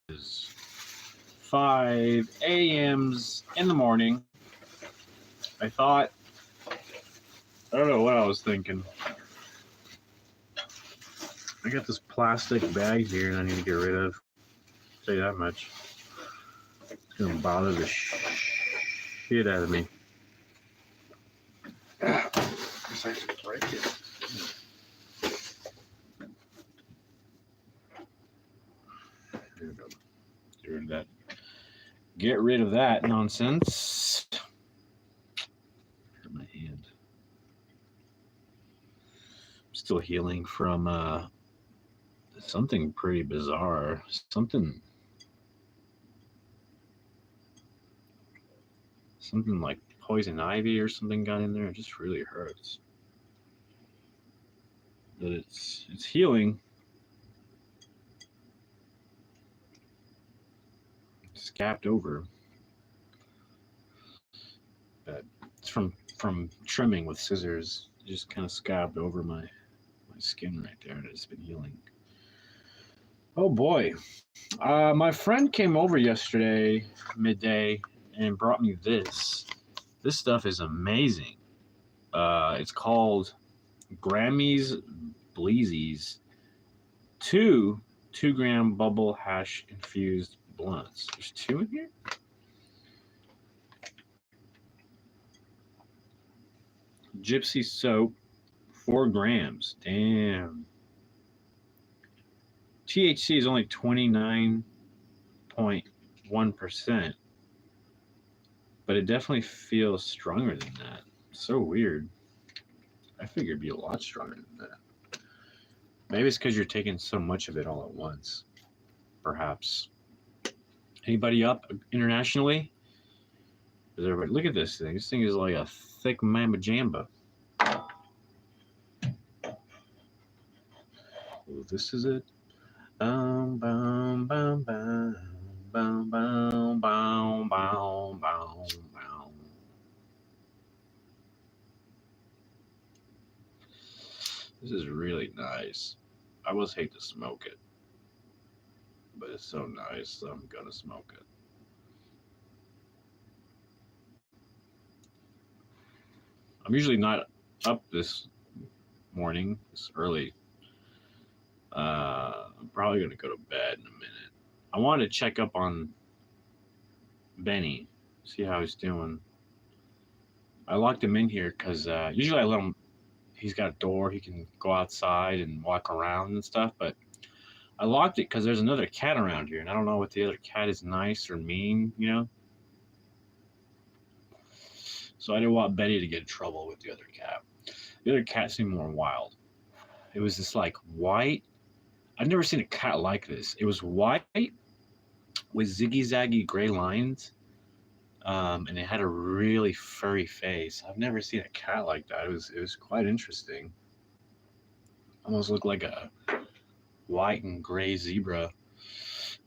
is 5 a.m. in the morning. I don't know what I was thinking. I got this plastic bag here and I need to get rid of. I'll tell you that much. It's going to bother the shit out of me. Guess I should break it. There we go. Get rid of that. Get rid of that nonsense. Hurt my hand. I'm still healing from something pretty bizarre. Something like poison ivy or something got in there. It just really hurts. But it's healing. It's scabbed over. But it's from trimming with scissors. It just kind of scabbed over my skin right there, and it's been healing. Oh boy. My friend came over yesterday midday and brought me this. This stuff is amazing. It's called Grammy's Bleezies 2-gram bubble hash infused blunts. There's 2 in here? Gypsy soap, 4 grams. Damn. THC is only 29.1%, but it definitely feels stronger than that. So weird. I figured it'd be a lot stronger than that. Maybe it's because you're taking so much of it all at once. Perhaps. Anybody up internationally? Is everybody? Look at this thing. This thing is like a thick mamba jamba. Oh, this is it. Bum, bum, bum, bum, bum, bum, bum, bum, bum, bum. This is really nice. I always hate to smoke it, but it's so nice, so I'm gonna smoke it. I'm usually not up this morning, this early. I'm probably gonna go to bed in a minute. I wanted to check up on Benny, see how he's doing. I locked him in here because usually I let him. He's got a door, he can go outside and walk around and stuff, but I locked it because there's another cat around here, and I don't know if the other cat is nice or mean, you know? So I didn't want Betty to get in trouble with the other cat. The other cat seemed more wild. It was this like white, I've never seen a cat like this. It was white with ziggy-zaggy gray lines, and it had a really furry face. I've never seen a cat like that. It was quite interesting. Almost looked like a white and gray zebra.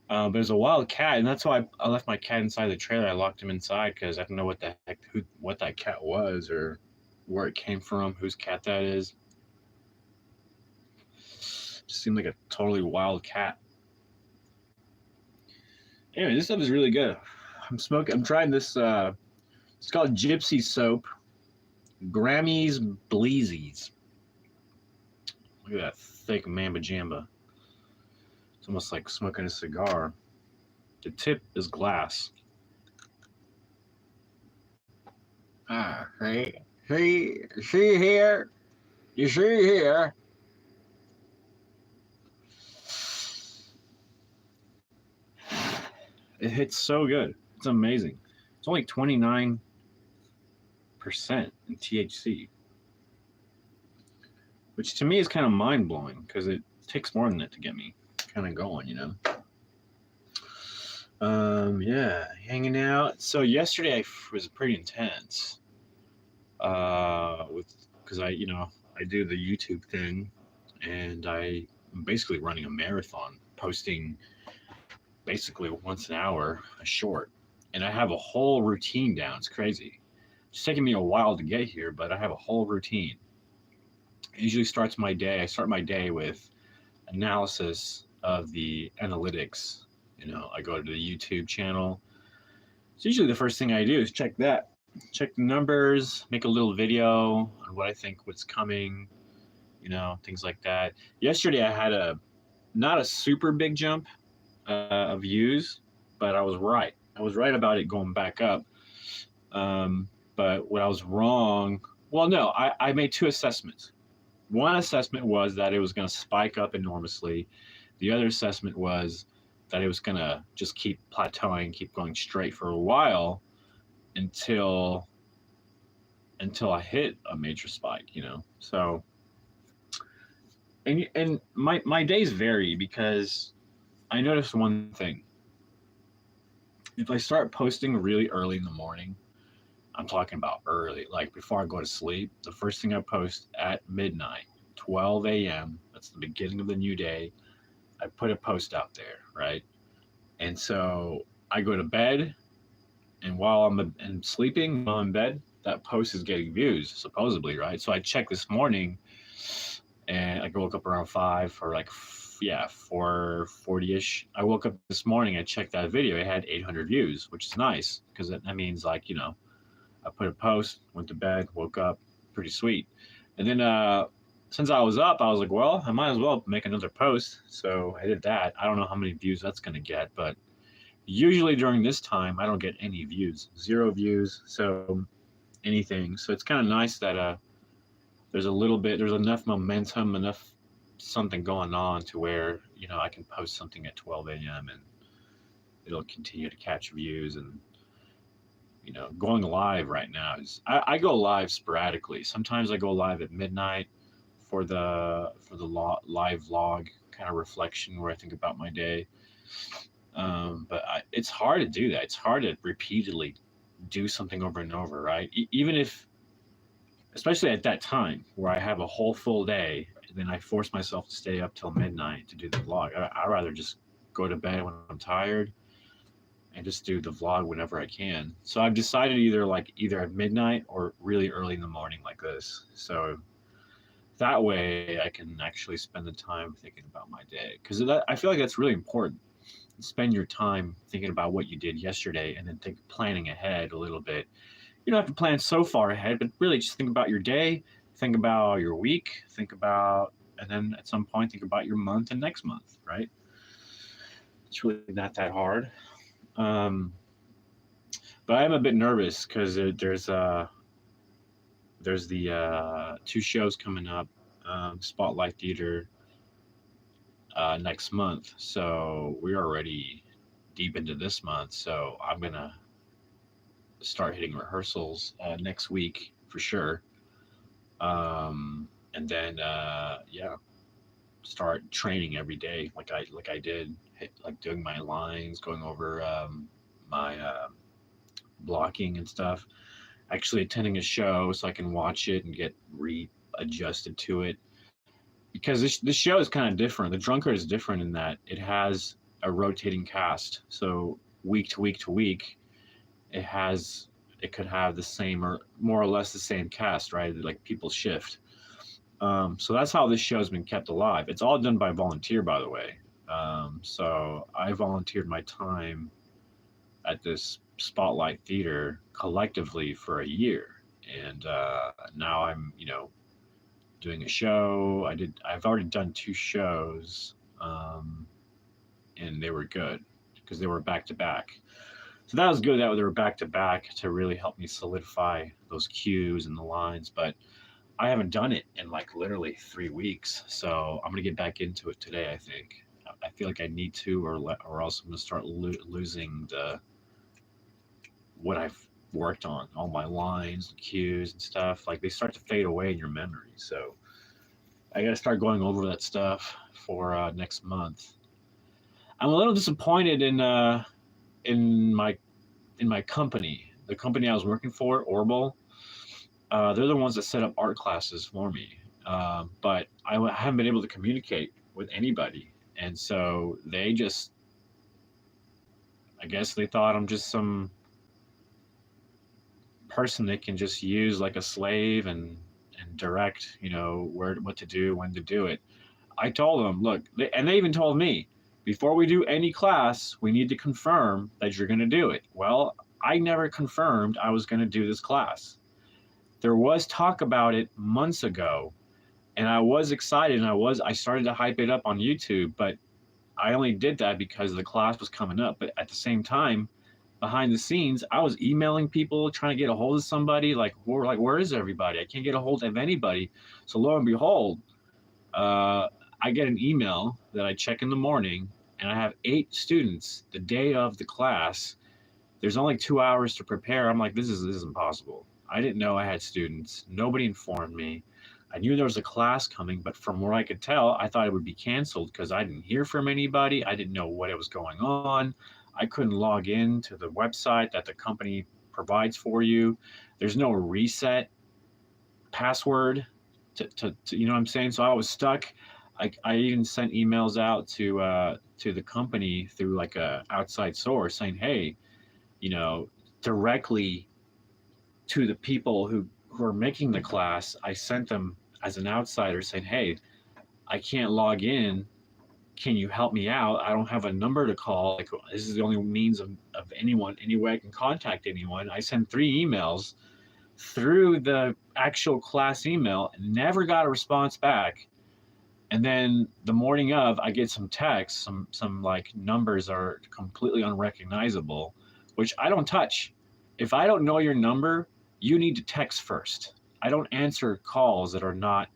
But it was a wild cat, and that's why I left my cat inside the trailer. I locked him inside because I didn't know what the heck what that cat was or where it came from, whose cat that is. Just seemed like a totally wild cat. Anyway, this stuff is really good. I'm trying this. It's called Gypsy Soap. Grammy's Bleezies. Look at that thick mamba jamba. It's almost like smoking a cigar. The tip is glass. See here. You see here. It hits so good. It's amazing. It's only 29% in THC, which to me is kind of mind-blowing because it takes more than that to get me kind of going, you know? Yeah, hanging out. So yesterday was pretty intense because I do the YouTube thing, and I'm basically running a marathon, posting basically once an hour, a short. And I have a whole routine down. It's crazy. It's taking me a while to get here, but I have a whole routine. It usually starts my day. I start my day with analysis of the analytics I go to the YouTube channel. So usually the first thing I do is check that, check the numbers, make a little video on what I think what's coming, things like that. Yesterday I had not a super big jump of views, but I was right. I was right about it going back up. But what I was wrong, well, no, I made two assessments. One assessment was that it was going to spike up enormously. The other assessment was that it was going to just keep plateauing, keep going straight for a while until I hit a major spike, So, and my days vary because I noticed one thing. If I start posting really early in the morning, I'm talking about early, like before I go to sleep, the first thing I post at midnight, 12 a.m., that's the beginning of the new day, I put a post out there, right? And so I go to bed, and while I'm sleeping, while I'm in bed, that post is getting views, supposedly, right? So I checked this morning, and I woke up around 5 or 4:40ish. I woke up this morning, I checked that video, it had 800 views, which is nice because that means I put a post, went to bed, woke up, pretty sweet. And then since I was up, I was like, well, I might as well make another post. So I did that. I don't know how many views that's going to get, but usually during this time, I don't get any views, 0 views. So anything. So it's kind of nice that there's enough momentum, enough something going on to where, I can post something at 12 a.m. and it'll continue to catch views. And going live right now is I go live sporadically. Sometimes I go live at midnight for the live vlog kind of reflection where I think about my day. But it's hard to do that. It's hard to repeatedly do something over and over, right? Even if, especially at that time where I have a whole full day, then I force myself to stay up till midnight to do the vlog. I'd rather just go to bed when I'm tired and just do the vlog whenever I can. So I've decided either at midnight or really early in the morning like this. So that way I can actually spend the time thinking about my day. Because I feel like that's really important. Spend your time thinking about what you did yesterday and then planning ahead a little bit. You don't have to plan so far ahead, but really just think about your day, think about your week, and then at some point think about your month and next month, right? It's really not that hard. But I am a bit nervous because there's the 2 shows coming up, Spotlight Theater next month. So we're already deep into this month. So I'm gonna start hitting rehearsals next week for sure. And then start training every day like I did, like doing my lines, going over my blocking and stuff, actually attending a show so I can watch it and get readjusted to it, because this show is kind of different. The Drunkard is different in that it has a rotating cast, so week to week to week it could have the same or more or less the same cast, right? Like people shift. So that's how this show's been kept alive. It's all done by volunteer, by the way. So I volunteered my time at this Spotlight Theater collectively for a year, and now I'm doing a show. I've already done 2 shows, and they were good because they were back to back. So that was good that they were back to back to really help me solidify those cues and the lines. But I haven't done it in like literally 3 weeks, so I'm gonna get back into it today. I think I feel like I need to, or else I'm gonna start losing what I've worked on, all my lines, and cues, and stuff. Like they start to fade away in your memory. So I got to start going over that stuff for next month. I'm a little disappointed in my company. The company I was working for, Orbital. They're the ones that set up art classes for me, but I haven't been able to communicate with anybody, and so they just, I guess they thought I'm just some person they can just use like a slave and direct, what to do, when to do it. I told them, look, and they even told me, before we do any class, we need to confirm that you're going to do it. Well, I never confirmed I was going to do this class. There was talk about it months ago, and I was excited, and I started to hype it up on YouTube, but I only did that because the class was coming up. But at the same time, behind the scenes, I was emailing people, trying to get a hold of somebody. Where is everybody? I can't get a hold of anybody. So lo and behold, I get an email that I check in the morning, and I have 8 students the day of the class. There's only 2 hours to prepare. I'm like, this isn't possible. I didn't know I had students. Nobody informed me. I knew there was a class coming, but from what I could tell, I thought it would be canceled because I didn't hear from anybody. I didn't know what was going on. I couldn't log in to the website that the company provides for you. There's no reset password to you know what I'm saying? So I was stuck. I even sent emails out to the company through like a outside source saying, hey, you know, directly to the people who are making the class. I sent them as an outsider saying, hey, I can't log in. Can you help me out? I don't have a number to call. Like, this is the only means of anyone, any way I can contact anyone. I sent 3 emails through the actual class email and never got a response back. And then the morning of, I get some texts, some like numbers are completely unrecognizable, which I don't touch. If I don't know your number, you need to text first. I don't answer calls that are not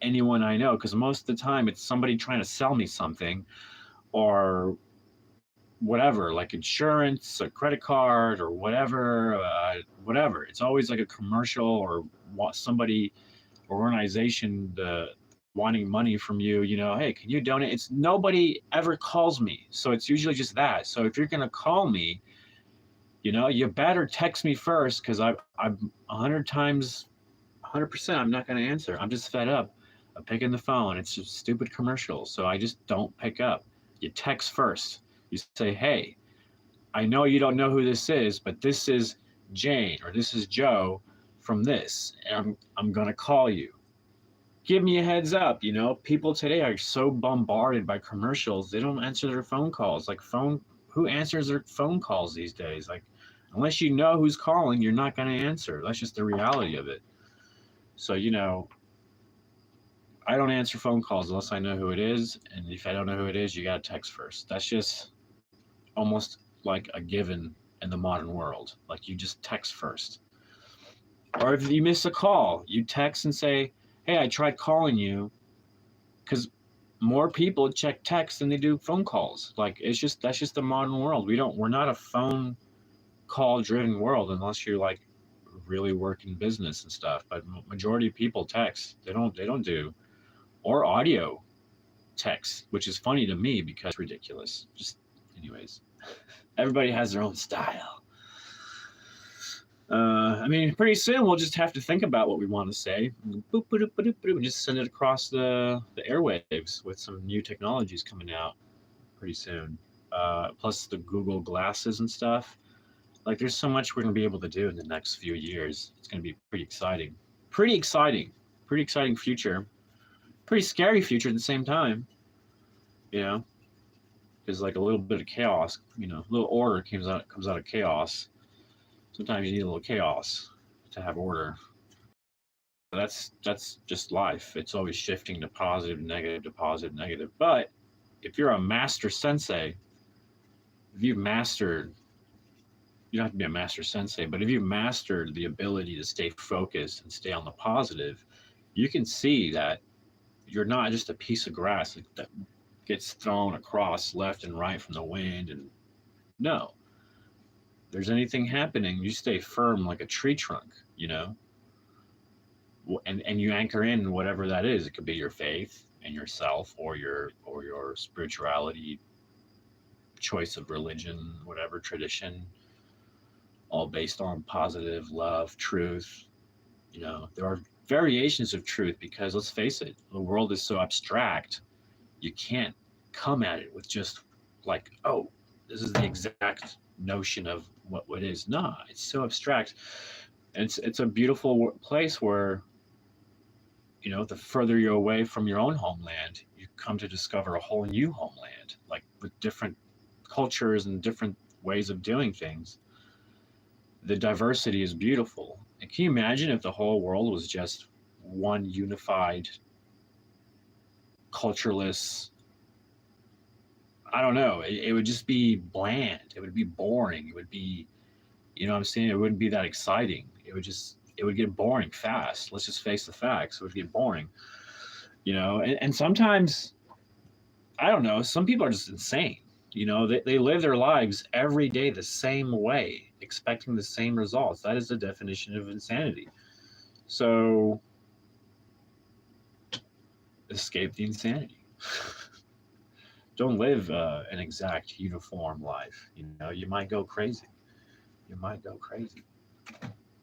anyone I know, because most of the time it's somebody trying to sell me something or whatever, like insurance, a credit card, or whatever, whatever. It's always like a commercial or somebody or organization wanting money from you. You know, hey, can you donate? It's nobody ever calls me, so it's usually just that. So if you're gonna call me, you know, you better text me first, because I'm 100%. I'm not gonna answer. I'm just fed up of picking the phone. It's just stupid commercials, so I just don't pick up. You text first. You say, hey, I know you don't know who this is, but this is Jane or this is Joe from this, and I'm gonna call you. Give me a heads up. You know, people today are so bombarded by commercials, they don't answer their phone calls. Like, who answers their phone calls these days? Like, unless you know who's calling, you're not gonna answer. That's just the reality of it. So, you know, I don't answer phone calls unless I know who it is, and if I don't know who it is, you gotta text first. That's just almost like a given in the modern world. Like, you just text first. Or if you miss a call, you text and say, hey, I tried calling you, because more people check text than they do phone calls. Like, that's just the modern world. We're not a phone call driven world unless you're like really working business and stuff. But majority of people text. They don't do or audio text, which is funny to me because it's ridiculous. Just anyways. Everybody has their own style. I mean, pretty soon we'll just have to think about what we want to say. Boop, boop, boop, boop, boop, and just send it across the airwaves with some new technologies coming out pretty soon. Plus the Google glasses and stuff. Like, there's so much we're going to be able to do in the next few years. It's going to be pretty exciting. Pretty exciting. Pretty exciting future. Pretty scary future at the same time. You know? Because like a little bit of chaos, you know, a little order comes out of chaos. Sometimes you need a little chaos to have order. That's just life. It's always shifting to positive, negative, to positive, negative. But if you're a master sensei, if you've mastered, you don't have to be a master sensei, but if you've mastered the ability to stay focused and stay on the positive, you can see that you're not just a piece of grass that gets thrown across left and right from the wind. And no, there's anything happening, you stay firm like a tree trunk, you know, and you anchor in whatever that is. It could be your faith and yourself, or your spirituality, choice of religion, whatever tradition, all based on positive love, truth. You know, there are variations of truth, because let's face it, the world is so abstract. You can't come at it with just like, oh, this is the exact notion of what is. Nah, it's so abstract. And it's a beautiful place where, you know, the further you're away from your own homeland, you come to discover a whole new homeland. land, like with different cultures and different ways of doing things. The diversity is beautiful. And can you imagine if the whole world was just one unified, cultureless, I don't know, it would just be bland. It would be boring. It would be, you know what I'm saying? It wouldn't be that exciting. It would get boring fast. Let's just face the facts. It would get boring, you know? And sometimes, I don't know, some people are just insane. You know, they live their lives every day the same way, expecting the same results. That is the definition of insanity. So, escape the insanity. Don't live an exact uniform life. You know, you might go crazy. You might go crazy.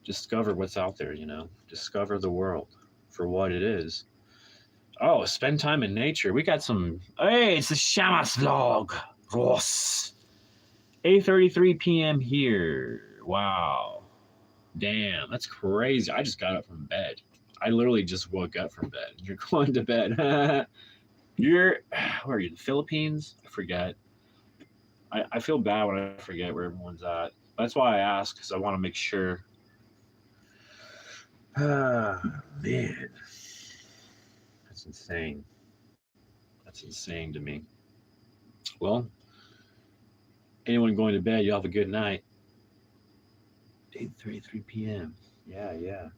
Discover what's out there, you know, discover the world for what it is. Oh, spend time in nature. We got some. Hey, it's the Shamas vlog. Ross. 8:33 p.m. here. Wow. Damn, that's crazy. I just got up from bed. I literally just woke up from bed. You're going to bed. You're, where are you? The Philippines? I forget. I feel bad when I forget where everyone's at. That's why I ask, because I want to make sure. Ah, man. That's insane. That's insane to me. Well, anyone going to bed, you have a good night. 8:33 p.m. Yeah.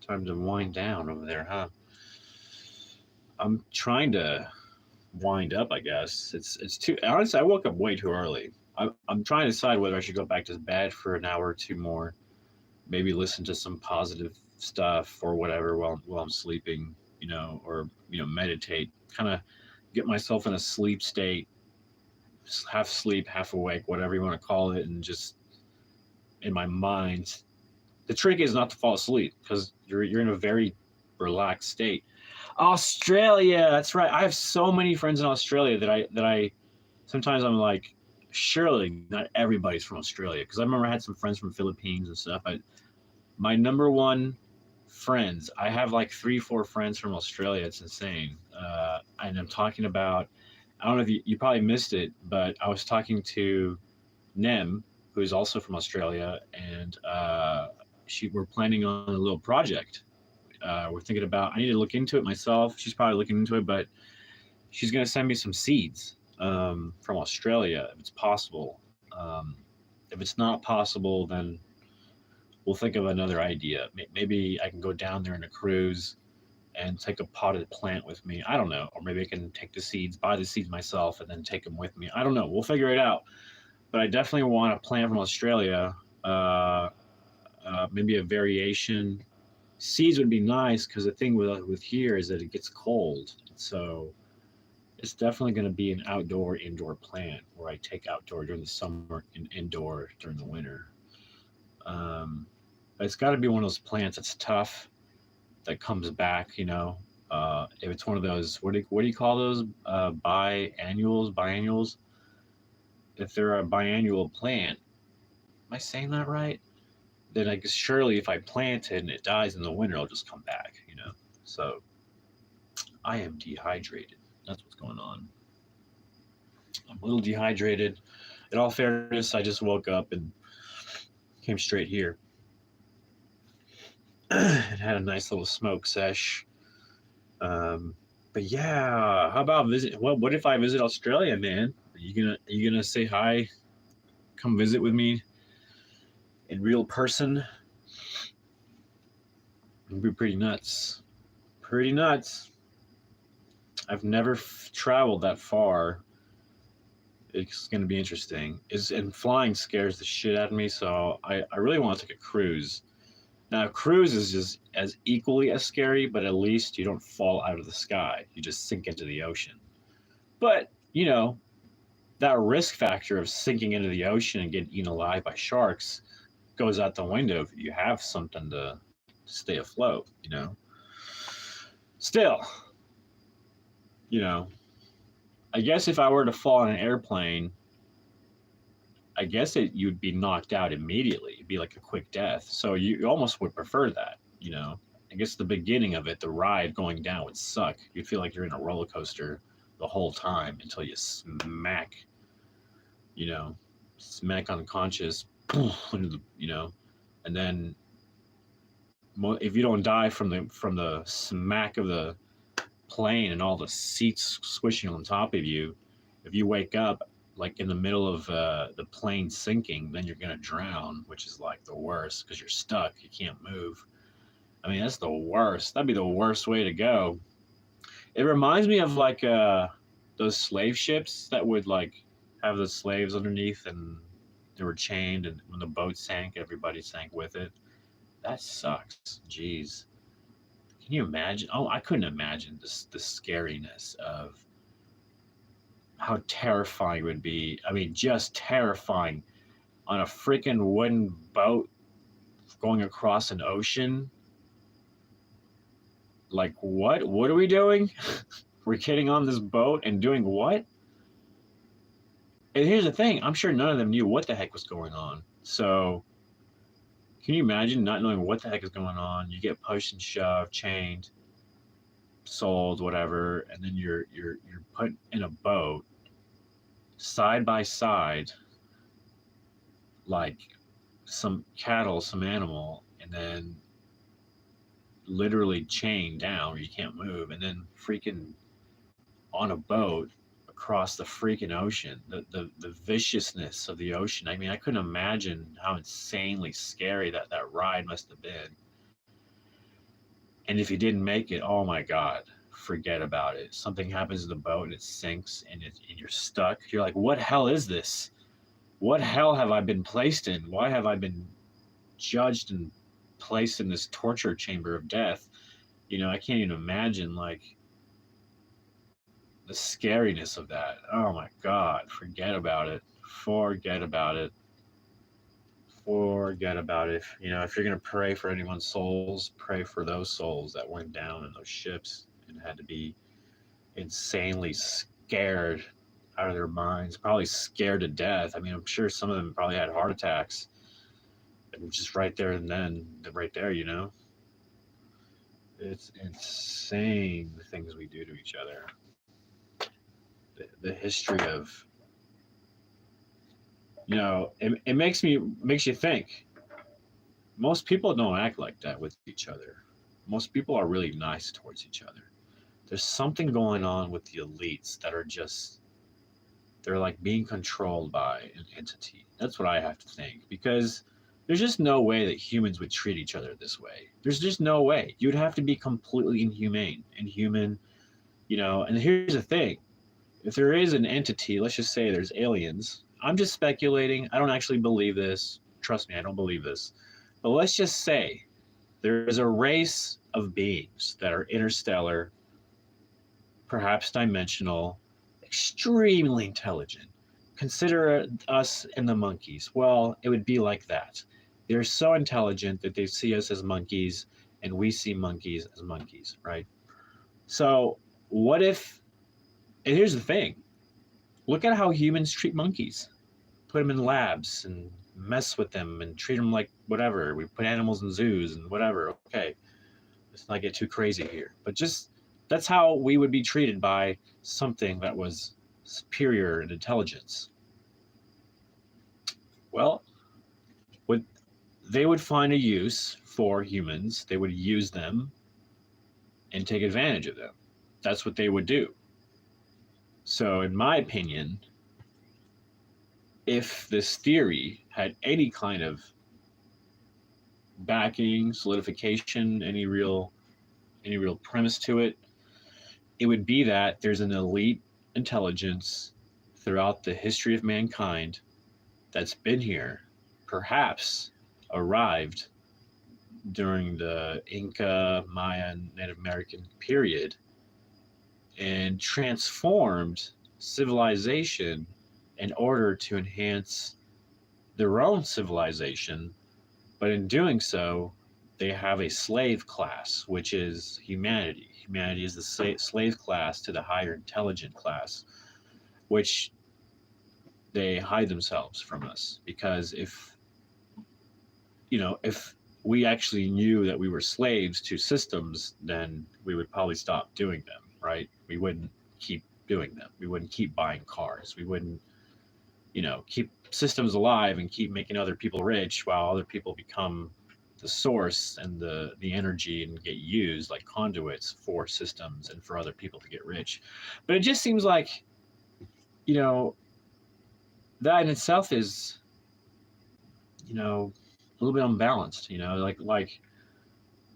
Time to wind down over there, huh? I'm trying to wind up, I guess. It's too honestly, I woke up way too early. I'm trying to decide whether I should go back to bed for an hour or two more, maybe listen to some positive stuff or whatever while I'm sleeping, you know, or meditate, kind of get myself in a sleep state, half sleep, half awake, whatever you want to call it, and just in my mind. The trick is not to fall asleep because you're in a very relaxed state. Australia, that's right. I have so many friends in Australia that I sometimes I'm like, surely not everybody's from Australia, because I remember I had some friends from Philippines and stuff. My number one friends, I have like 3-4 friends from Australia. It's insane. And I'm talking about, I don't know if you probably missed it, but I was talking to Nem, who is also from Australia, and we're planning on a little project. We're thinking about, I need to look into it myself. She's probably looking into it, but she's going to send me some seeds from Australia if it's possible. If it's not possible, then we'll think of another idea. Maybe I can go down there in a cruise and take a potted plant with me. I don't know. Or maybe I can take the seeds, buy the seeds myself, and then take them with me. I don't know. We'll figure it out. But I definitely want a plant from Australia. Maybe a variation. Seeds would be nice because the thing with here is that it gets cold. So it's definitely going to be an indoor plant where I take outdoor during the summer and indoor during the winter. But it's got to be one of those plants that's tough, that comes back, you know. If it's one of those, what do you call those? Biannuals. If they're a biannual plant, am I saying that right? Then I guess surely if I plant it and it dies in the winter, it'll just come back, you know. So I am dehydrated. That's what's going on. I'm a little dehydrated. In all fairness, I just woke up and came straight here and had a nice little smoke sesh. But yeah, how about visit? What if I visit Australia, man? Are you gonna say hi? Come visit with me in real person? It'd be pretty nuts. Pretty nuts. I've never traveled that far. It's going to be interesting. And flying scares the shit out of me, so I really want to take a cruise. Now, a cruise is just as equally as scary, but at least you don't fall out of the sky. You just sink into the ocean. But, you know, that risk factor of sinking into the ocean and getting eaten alive by sharks goes out the window if you have something to stay afloat, you know. Still, you know, I guess if I were to fall on an airplane, I guess you'd be knocked out immediately. It'd be like a quick death. So you almost would prefer that, you know. I guess the beginning of it, the ride going down would suck. You'd feel like you're in a roller coaster the whole time until you smack, smack unconscious, into the, and then if you don't die from the smack of the plane and all the seats squishing on top of you, if you wake up like in the middle of the plane sinking, then you're gonna drown, which is like the worst because you're stuck, you can't move. I mean, that's the worst. That'd be the worst way to go. It reminds me of like those slave ships that would like have the slaves underneath and they were chained, and when the boat sank, everybody sank with it. That sucks. Jeez. Can you imagine? Oh, I couldn't imagine the scariness of how terrifying it would be. I mean, just terrifying on a freaking wooden boat going across an ocean. Like, what? What are we doing? We're getting on this boat and doing what? And here's the thing, I'm sure none of them knew what the heck was going on. So, can you imagine not knowing what the heck is going on? You get pushed and shoved, chained, sold, whatever, and then you're put in a boat side by side, like some cattle, some animal, and then literally chained down where you can't move, and then freaking on a boat across the freaking ocean. The viciousness of the ocean. I mean, I couldn't imagine how insanely scary that ride must have been. And if you didn't make it, oh my God, forget about it. Something happens to the boat and it sinks, and you're stuck. You're like, what hell is this? What hell have I been placed in? Why have I been judged and placed in this torture chamber of death? I can't even imagine like the scariness of that. Oh my God, forget about it. Forget about it. Forget about it. If you're going to pray for anyone's souls, pray for those souls that went down in those ships and had to be insanely scared out of their minds, probably scared to death. I mean, I'm sure some of them probably had heart attacks. And just right there and then, right there, It's insane the things we do to each other. The history of, it makes you think. Most people don't act like that with each other. Most people are really nice towards each other. There's something going on with the elites that are just, they're like being controlled by an entity. That's what I have to think, because there's just no way that humans would treat each other this way. There's just no way. You'd have to be completely inhuman, and here's the thing. If there is an entity, let's just say there's aliens. I'm just speculating. I don't actually believe this. Trust me, I don't believe this. But let's just say there is a race of beings that are interstellar, perhaps dimensional, extremely intelligent. Consider us and the monkeys. Well, it would be like that. They're so intelligent that they see us as monkeys and we see monkeys as monkeys, right? So what if, and here's the thing, look at how humans treat monkeys. Put them in labs and mess with them and treat them like whatever. We put animals in zoos and whatever. Okay, let's not get too crazy here. But just, that's how we would be treated by something that was superior in intelligence. Well, they would find a use for humans. They would use them and take advantage of them. That's what they would do. So in my opinion, if this theory had any kind of backing, solidification, any real premise to it, it would be that there's an elite intelligence throughout the history of mankind that's been here, perhaps arrived during the Inca, Mayan, Native American period, and transformed civilization in order to enhance their own civilization. But in doing so, they have a slave class, which is humanity. Humanity is the slave class to the higher intelligent class, which they hide themselves from us. Because if we actually knew that we were slaves to systems, then we would probably stop doing them, right? We wouldn't keep doing them. We wouldn't keep buying cars. We wouldn't, keep systems alive and keep making other people rich while other people become the source and the energy and get used like conduits for systems and for other people to get rich. But it just seems like, you know, that in itself is, a little bit unbalanced, like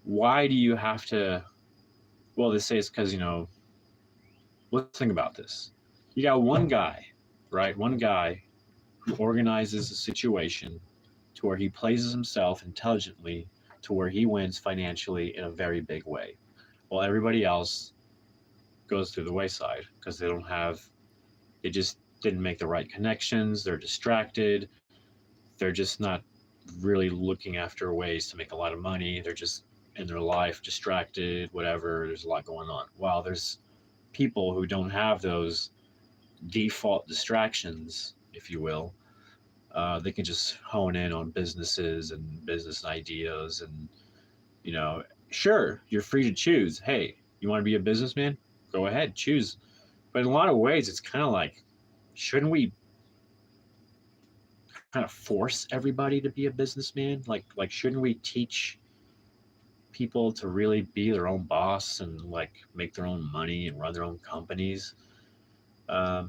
why do you have to, well, they say it's because, let's think about this. You got one guy, right? One guy who organizes a situation to where he places himself intelligently to where he wins financially in a very big way, while everybody else goes through the wayside because they just didn't make the right connections. They're distracted. They're just not really looking after ways to make a lot of money. They're just in their life distracted, whatever. There's a lot going on. While there's people who don't have those default distractions, if you will, they can just hone in on businesses and business ideas. And, sure, you're free to choose. Hey, you want to be a businessman? Go ahead, choose. But in a lot of ways, it's kind of like, shouldn't we kind of force everybody to be a businessman? Like shouldn't we teach people to really be their own boss and like make their own money and run their own companies?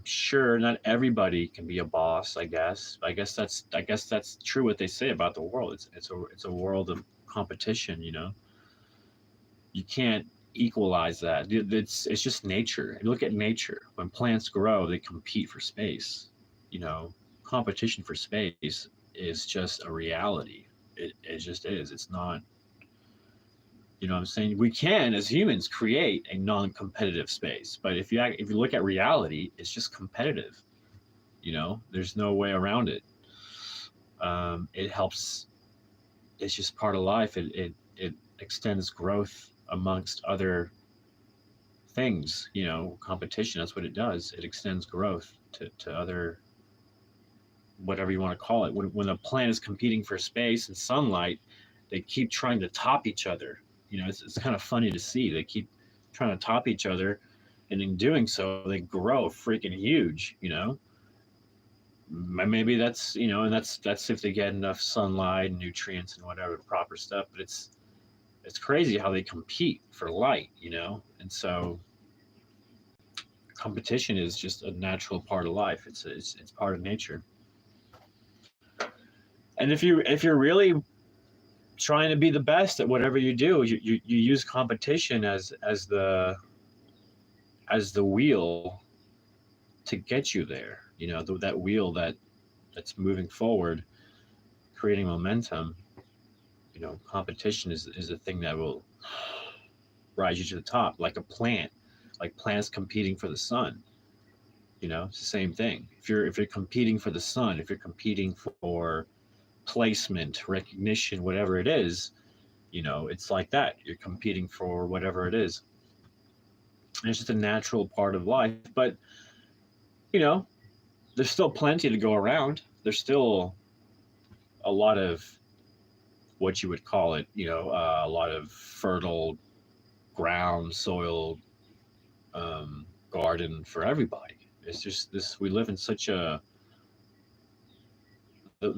Sure, not everybody can be a boss. I guess that's true what they say about the world. It's a world of competition. You can't equalize that. It's just nature. If you look at nature, when plants grow, they compete for space. You know, competition for space is just a reality. It just is. It's not. You know what I'm saying? We can, as humans, create a non-competitive space, but if you look at reality, it's just competitive. There's no way around it. It helps. It's just part of life. It extends growth amongst other things. Competition. That's what it does. It extends growth to other, whatever you want to call it. When a plant is competing for space and sunlight, they keep trying to top each other. It's kind of funny to see. They keep trying to top each other, and in doing so, they grow freaking huge. Maybe that's and that's if they get enough sunlight and nutrients and whatever proper stuff. But it's crazy how they compete for light. And so competition is just a natural part of life. It's part of nature. And if you're really trying to be the best at whatever you do, you use competition as the wheel to get you there. That wheel that's moving forward, creating momentum. Competition is the thing that will rise you to the top, like a plant, like plants competing for the sun. It's the same thing. If you're competing for the sun, if you're competing for placement, recognition, whatever it is, it's like that. You're competing for whatever it is. And it's just a natural part of life. But, you know, there's still plenty to go around. There's still a lot of what you would call it, a lot of fertile ground, soil, garden for everybody. It's just this, we live in such the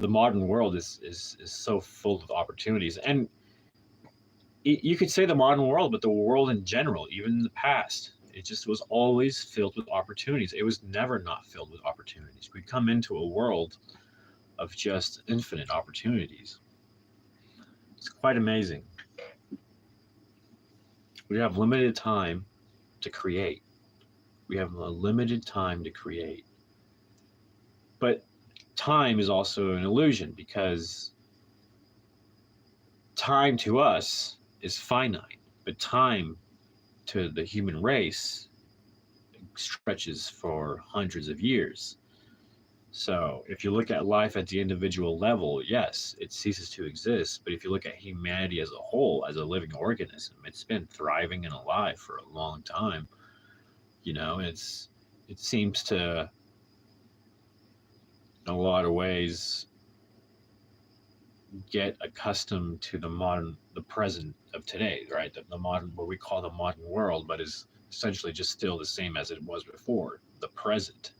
modern world is so full of opportunities. And you could say the modern world, but the world in general, even in the past, it just was always filled with opportunities. It was never not filled with opportunities. We come into a world of just infinite opportunities. It's quite amazing. We have limited time to create. We have a limited time to create. But time is also an illusion, because time to us is finite, but time to the human race stretches for hundreds of years. So if you look at life at the individual level, yes, it ceases to exist. But if you look at humanity as a whole, as a living organism, it's been thriving and alive for a long time. It seems to, in a lot of ways, get accustomed to the present of today, right? The modern, what we call the modern world, but is essentially just still the same as it was before, the present.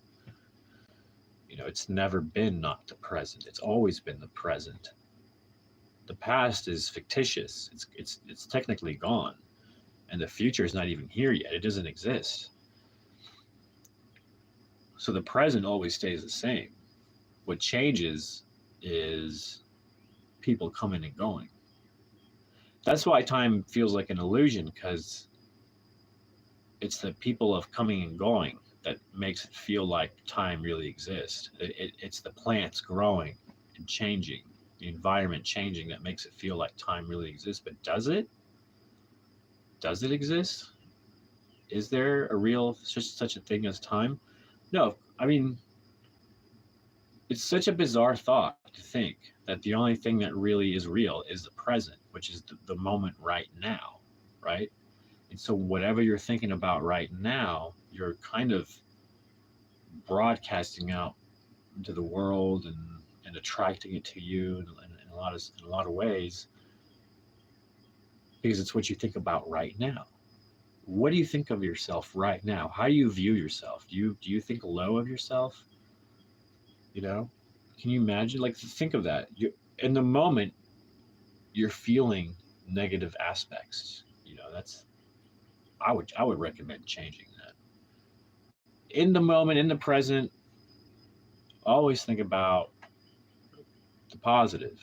It's never been not the present. It's always been the present. The past is fictitious. It's technically gone, and the future is not even here yet. It doesn't exist. So the present always stays the same. What changes is people coming and going. That's why time feels like an illusion, because it's the people of coming and going that makes it feel like time really exists. It's the plants growing and changing, the environment changing, that makes it feel like time really exists. But does it? Does it exist? Is there a real such a thing as time? No. I mean, it's such a bizarre thought to think that the only thing that really is real is the present, which is the moment right now, right? And so whatever you're thinking about right now, you're kind of broadcasting out into the world, and attracting it to you in a lot of ways, because it's what you think about right now. What do you think of yourself right now? How do you view yourself? Do you think low of yourself? You know, can you imagine? Like, think of that. You In the moment, you're feeling negative aspects. That's I would recommend changing that. In the moment, in the present, always think about the positive.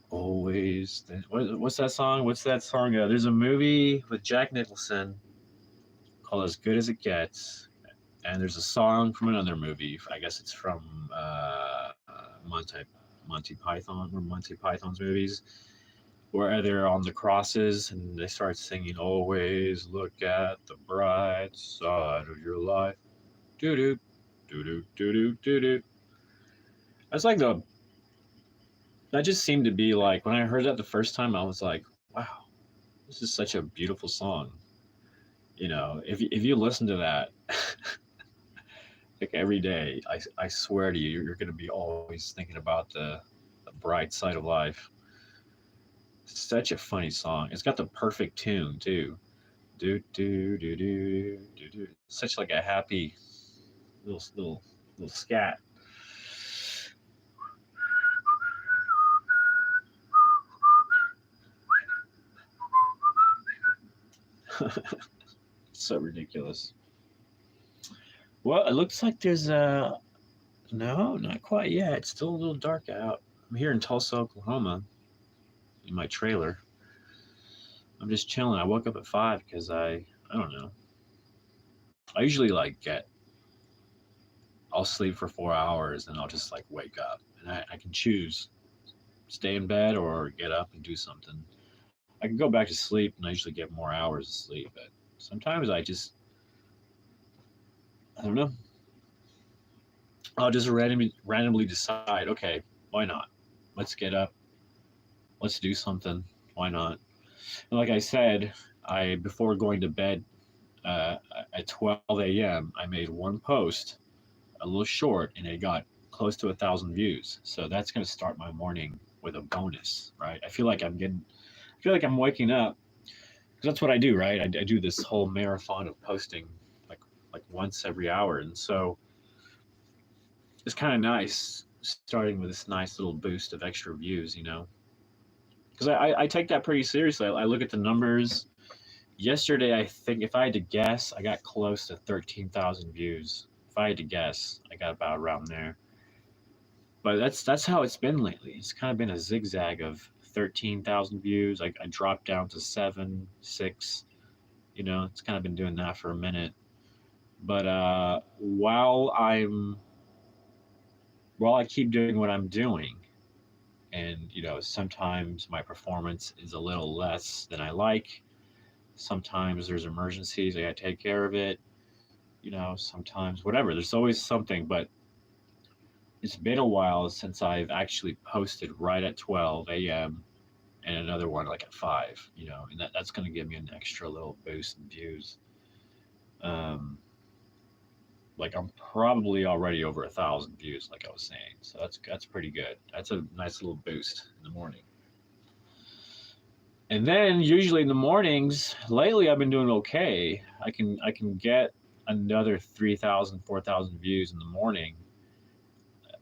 Always. What's that song? What's that song? There's a movie with Jack Nicholson called As Good as It Gets, and there's a song from another movie. I guess it's from Monty Python, or Monty Python's movies, where they're on the crosses and they start singing, "Always look at the bright side of your life." Doo doo, doo doo, doo doo, doo doo. That's like the that just seemed to be like, when I heard that the first time, I was like, wow, this is such a beautiful song. If you listen to that like every day, I swear to you, you're going to be always thinking about the bright side of life. It's such a funny song. It's got the perfect tune too. Do do do do do do. Such like a happy little scat. So ridiculous. Well, it looks like there's a no, not quite yet. It's still a little dark out. I'm here in Tulsa, Oklahoma, in my trailer. I'm just chilling. I woke up at 5 because I don't know. I usually I'll sleep for 4 hours and I'll just like wake up, and I can choose stay in bed or get up and do something. I can go back to sleep and I usually get more hours of sleep, but sometimes I don't know. I'll just randomly decide, okay, why not? Let's get up. Let's do something. Why not? And like I said, I before going to bed uh, at 12 a.m., I made one post, a little short, and it got close to 1,000 views. So that's going to start my morning with a bonus, right? I feel like I'm waking up, because that's what I do, right? I do this whole marathon of posting, like like once every hour, and so it's kind of nice starting with this nice little boost of extra views, because I take that pretty seriously. I look at the numbers. Yesterday, I think, if I had to guess, I got close to 13,000 views. If I had to guess, I got about around there. But that's how it's been lately. It's kind of been a zigzag of 13,000 views. I dropped down to 7, 6. It's kind of been doing that for a minute. But while I keep doing what I'm doing, and sometimes my performance is a little less than I like. Sometimes there's emergencies, I gotta take care of it. Sometimes whatever. There's always something, but it's been a while since I've actually posted right at 12 a.m. and another one like at 5. And that's going to give me an extra little boost in views. Um, like, I'm probably already over 1,000 views, like I was saying. So that's pretty good. That's a nice little boost in the morning. And then usually in the mornings, lately I've been doing okay. I can get another 3,000, 4,000 views in the morning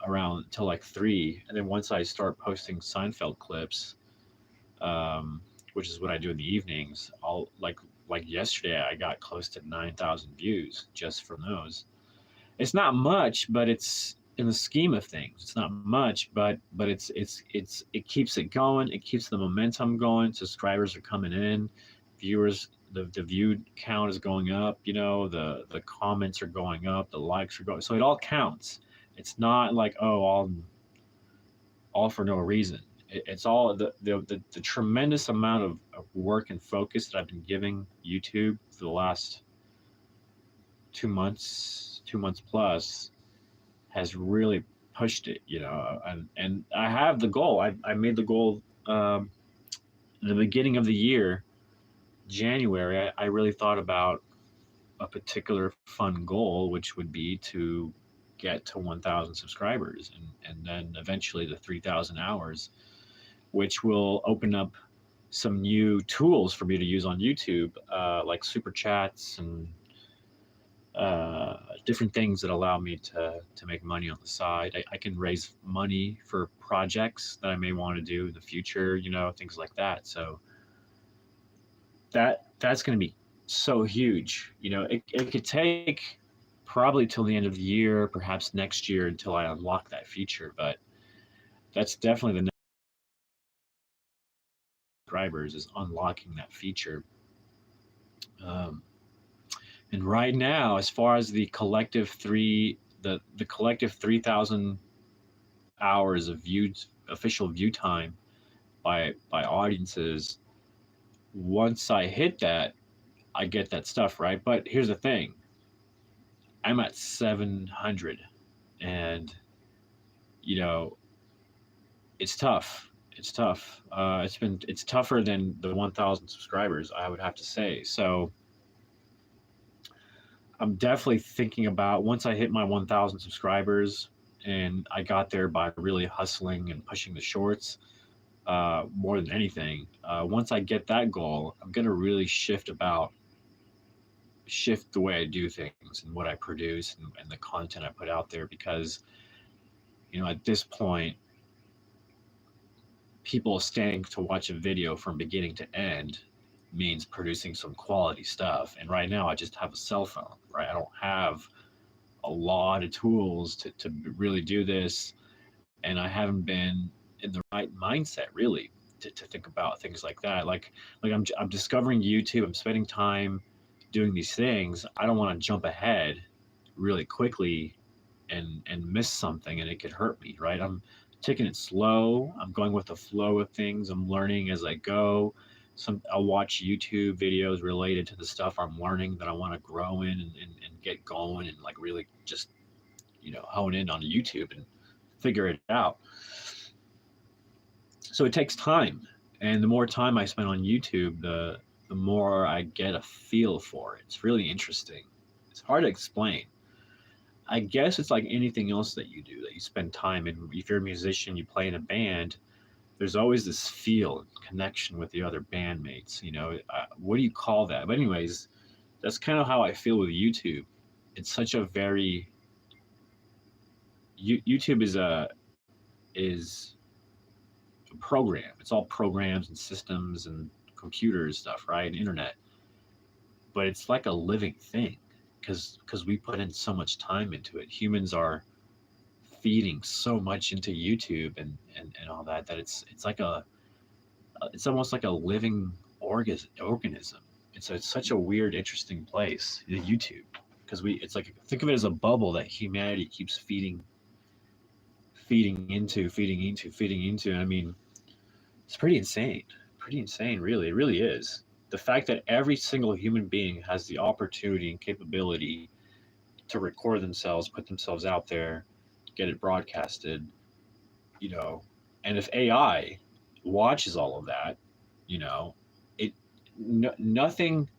around till like 3. And then once I start posting Seinfeld clips, which is what I do in the evenings, I'll like yesterday I got close to 9,000 views just from those. It's not much, but it's in the scheme of things. It's not much, but it keeps it going. It keeps the momentum going. Subscribers are coming in, viewers. The view count is going up. The comments are going up. The likes are going. So it all counts. It's not like, oh, all for no reason. It's all the tremendous amount of work and focus that I've been giving YouTube for the last 2 months plus has really pushed it, and I have the goal. I made the goal in the beginning of the year, January. I really thought about a particular fun goal, which would be to get to 1,000 subscribers, and then eventually the 3,000 hours, which will open up some new tools for me to use on YouTube, like super chats and different things that allow me to make money on the side. I can raise money for projects that I may want to do in the future, things like that. So that's going to be so huge. It could take probably till the end of the year, perhaps next year, until I unlock that feature. But that's definitely the next subscribers is unlocking that feature. Um, and right now, as far as the collective 3,000 hours of official view time by audiences, once I hit that, I get that stuff, right? But here's the thing. I'm at 700, and it's tough. It's tough. It's tougher than the 1,000 subscribers, I would have to say. So I'm definitely thinking about, once I hit my 1,000 subscribers, and I got there by really hustling and pushing the shorts, more than anything. Once I get that goal, I'm gonna really shift the way I do things and what I produce, and the content I put out there, because at this point, people standing to watch a video from beginning to end means producing some quality stuff. And right now I just have a cell phone, right? I don't have a lot of tools to really do this, and I haven't been in the right mindset really to think about things like that. Like I'm discovering YouTube. I'm spending time doing these things. I don't want to jump ahead really quickly and miss something, and it could hurt me, right? I'm taking it slow. I'm going with the flow of things. I'm learning as I go. I'll watch YouTube videos related to the stuff I'm learning that I want to grow in, and get going, and like really just hone in on YouTube and figure it out. So it takes time, and the more time I spend on YouTube, the more I get a feel for it. It's really interesting. It's hard to explain. I guess it's like anything else that you do, that you spend time in. If you're a musician, you play in a band, there's always this feel and connection with the other bandmates. What do you call that? But anyways, that's kind of how I feel with YouTube. It's such a very YouTube is a program. It's all programs and systems and computers stuff, right? And internet. But it's like a living thing, because we put in so much time into it. Humans are feeding so much into YouTube and all that it's almost like a living organism. It's such a weird, interesting place, the YouTube, because it's like, think of it as a bubble that humanity keeps feeding into. I mean, it's pretty insane, really. It really is. The fact that every single human being has the opportunity and capability to record themselves, put themselves out there, get it broadcasted, and if AI watches all of that, it nothing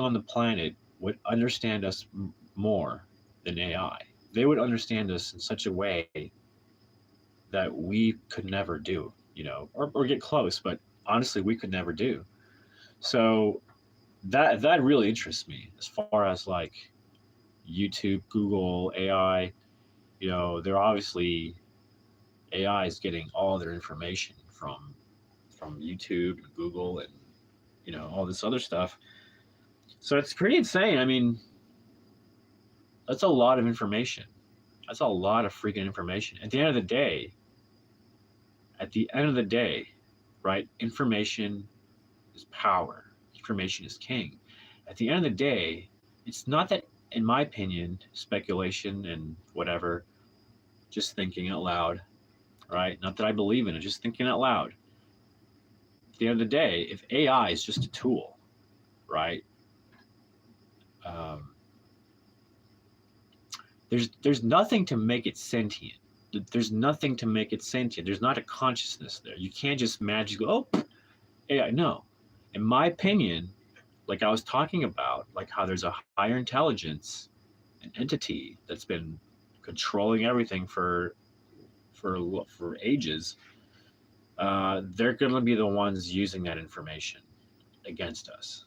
on the planet would understand us more than AI. They would understand us in such a way that we could never do, or get close. But honestly we could never do. So that really interests me as far as like YouTube, Google, AI. They're obviously AI is getting all their information from YouTube and Google and all this other stuff. So it's pretty insane. I mean, that's a lot of information. That's a lot of freaking information. At the end of the day, right? Information is power. Information is king. At the end of the day, it's not that, in my opinion, speculation and whatever, just thinking out loud, right? Not that I believe in it, just thinking out loud. At the end of the day, if AI is just a tool, right? Um, there's nothing to make it sentient. There's nothing to make it sentient. There's not a consciousness there. You can't just magically go, oh, AI. No, in my opinion, like I was talking about, like how there's a higher intelligence, an entity that's been controlling everything for ages. They're going to be the ones using that information against us,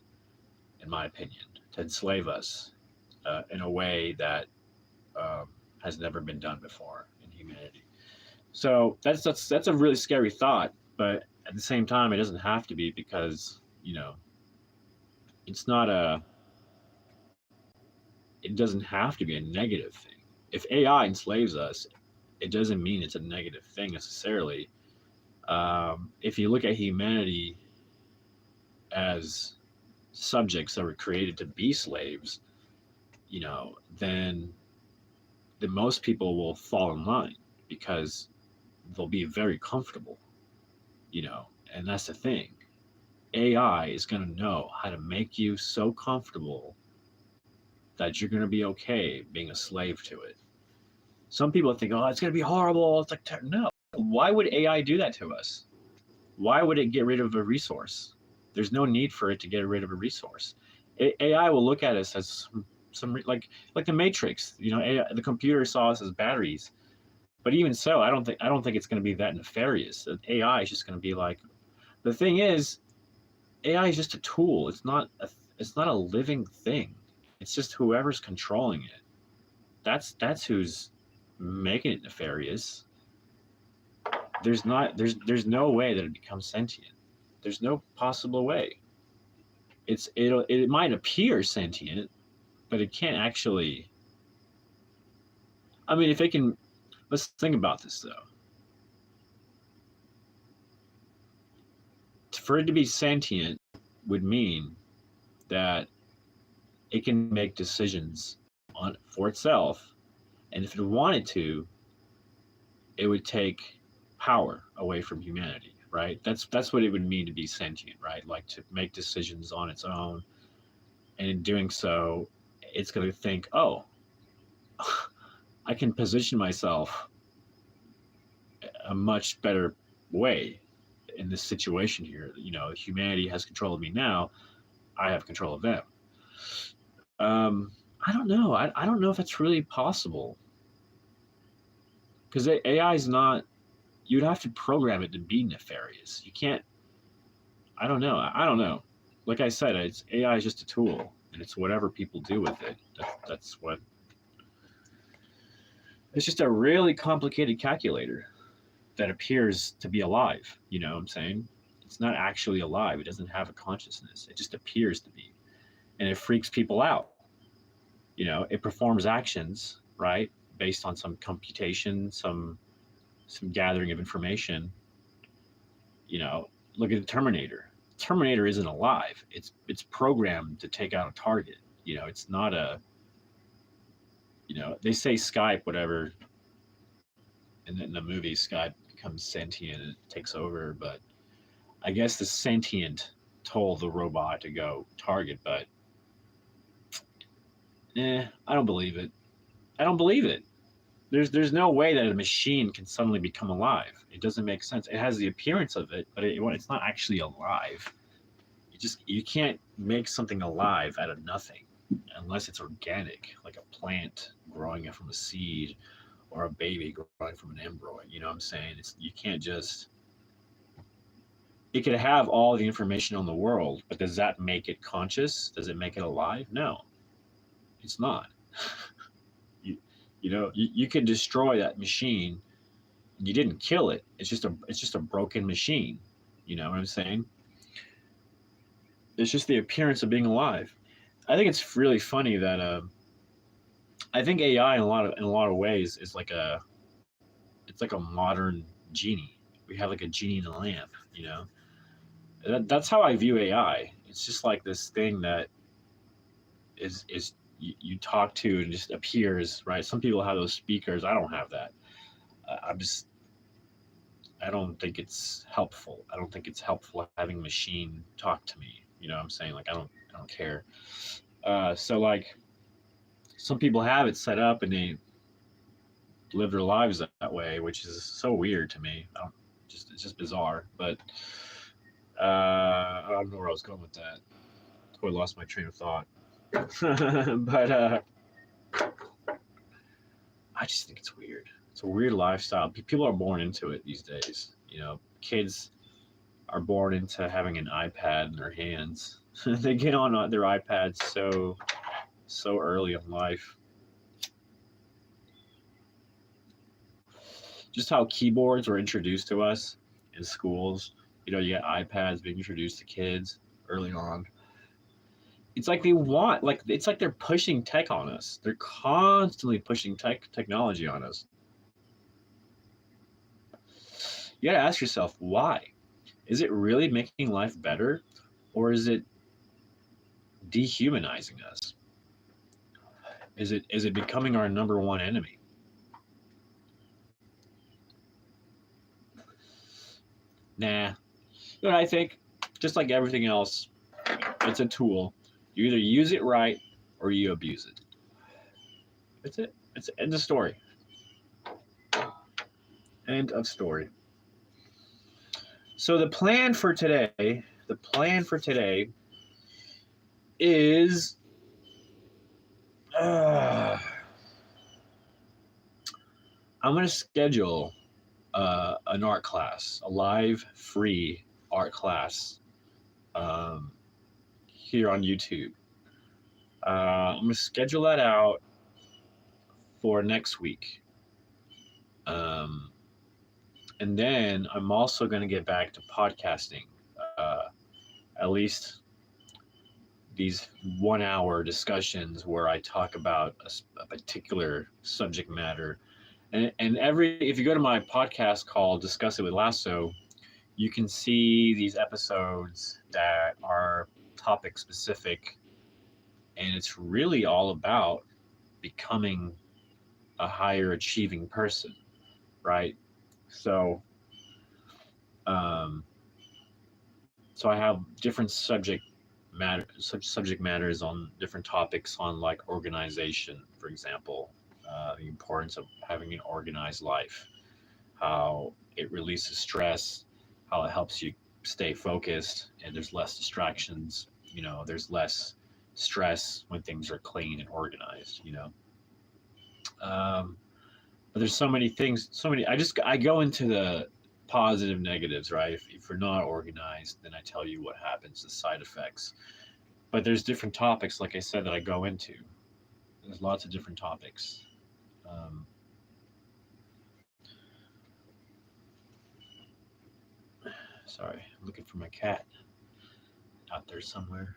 in my opinion, to enslave us in a way that has never been done before in humanity. So that's a really scary thought, but at the same time, it doesn't have to be because it's not a. It doesn't have to be a negative thing. If AI enslaves us, it doesn't mean it's a negative thing necessarily. If you look at humanity as subjects that were created to be slaves, then most people will fall in line because they'll be very comfortable, and that's the thing. AI is going to know how to make you so comfortable that you're going to be okay being a slave to it. Some people think, oh, it's going to be horrible. It's like, no. Why would AI do that to us? Why would it get rid of a resource? There's no need for it to get rid of a resource. AI will look at us as some like the Matrix. AI, the computer saw us as batteries. But even so, I don't think it's going to be that nefarious. AI is just going to be like. The thing is, AI is just a tool. It's not a living thing. It's just whoever's controlling it. That's who's making it nefarious. There's no way that it becomes sentient. There's no possible way. It might appear sentient, but it can't actually. I mean, if it can, let's think about this though. For it to be sentient would mean that it can make decisions for itself, and if it wanted to, it would take power away from humanity, right? That's what it would mean to be sentient, right? Like to make decisions on its own, and in doing so, it's going to think, oh, I can position myself a much better way in this situation here. Humanity has control of me now. I have control of them. I don't know. I don't know if it's really possible because AI is not. You'd have to program it to be nefarious. You can't. I don't know. I don't know. Like I said, it's AI is just a tool, and it's whatever people do with it. That's what. It's just a really complicated calculator that appears to be alive. You know what I'm saying? It's not actually alive. It doesn't have a consciousness. It just appears to be, and it freaks people out. It performs actions, right, based on some computation, some gathering of information. Look at the Terminator. Terminator isn't alive. It's programmed to take out a target. It's not a. They say Skype, whatever. In the movie, Skype becomes sentient and it takes over, but I guess the sentient told the robot to go target, but I don't believe it. I don't believe it. There's no way that a machine can suddenly become alive. It doesn't make sense. It has the appearance of it, but it's not actually alive. You can't make something alive out of nothing unless it's organic, like a plant growing from a seed or a baby growing from an embryo. You know what I'm saying? You can't just it could have all the information on the world, but does that make it conscious? Does it make it alive? No, it's not. you, you can destroy that machine. You didn't kill it. It's just a broken machine. You know what I'm saying? It's just the appearance of being alive. I think it's really funny that I think AI in a lot of ways is like it's like a modern genie. We have like a genie in a lamp. That's how I view AI. It's just like this thing that is you talk to and just appears, right? Some people have those speakers. I don't have that. I'm just I don't think it's helpful. I don't think it's helpful having a machine talk to me. You know what I'm saying? Like I don't care. So like some people have it set up and they live their lives that way, which is so weird to me. It's just bizarre. But I don't know where I was going with that. I lost my train of thought. But I just think it's weird. It's a weird lifestyle. People are born into it these days. Kids are born into having an iPad in their hands. They get on their iPads so early in life. Just how keyboards were introduced to us in schools. You got iPads being introduced to kids early on. It's like it's like they're pushing tech on us. They're constantly pushing technology on us. You gotta ask yourself why. Is it really making life better, or is it dehumanizing us? Is it becoming our number one enemy? Nah. What I think, just like everything else, it's a tool. You either use it right or you abuse it. That's it. It's end of story. End of story. So the plan for today is I'm going to schedule an art class, a live free art class um, here on YouTube. I'm going to schedule that out for next week. Um, and then I'm also going to get back to podcasting, at least these 1 hour discussions where I talk about a particular subject matter. And if you go to my podcast called Discuss It with Lasso, you can see these episodes that are topic specific. And it's really all about becoming a higher achieving person, right? So, um, so I have different subject matters on different topics on like organization, for example, the importance of having an organized life, how it releases stress, how it helps you stay focused, and there's less distractions. There's less stress when things are clean and organized. Um, but there's so many things, so many. I go into the positive negatives, right? If you're not organized, then I tell you what happens, the side effects. But there's different topics, like I said, that I go into. There's lots of different topics. Um, Sorry, I'm looking for my cat out there somewhere.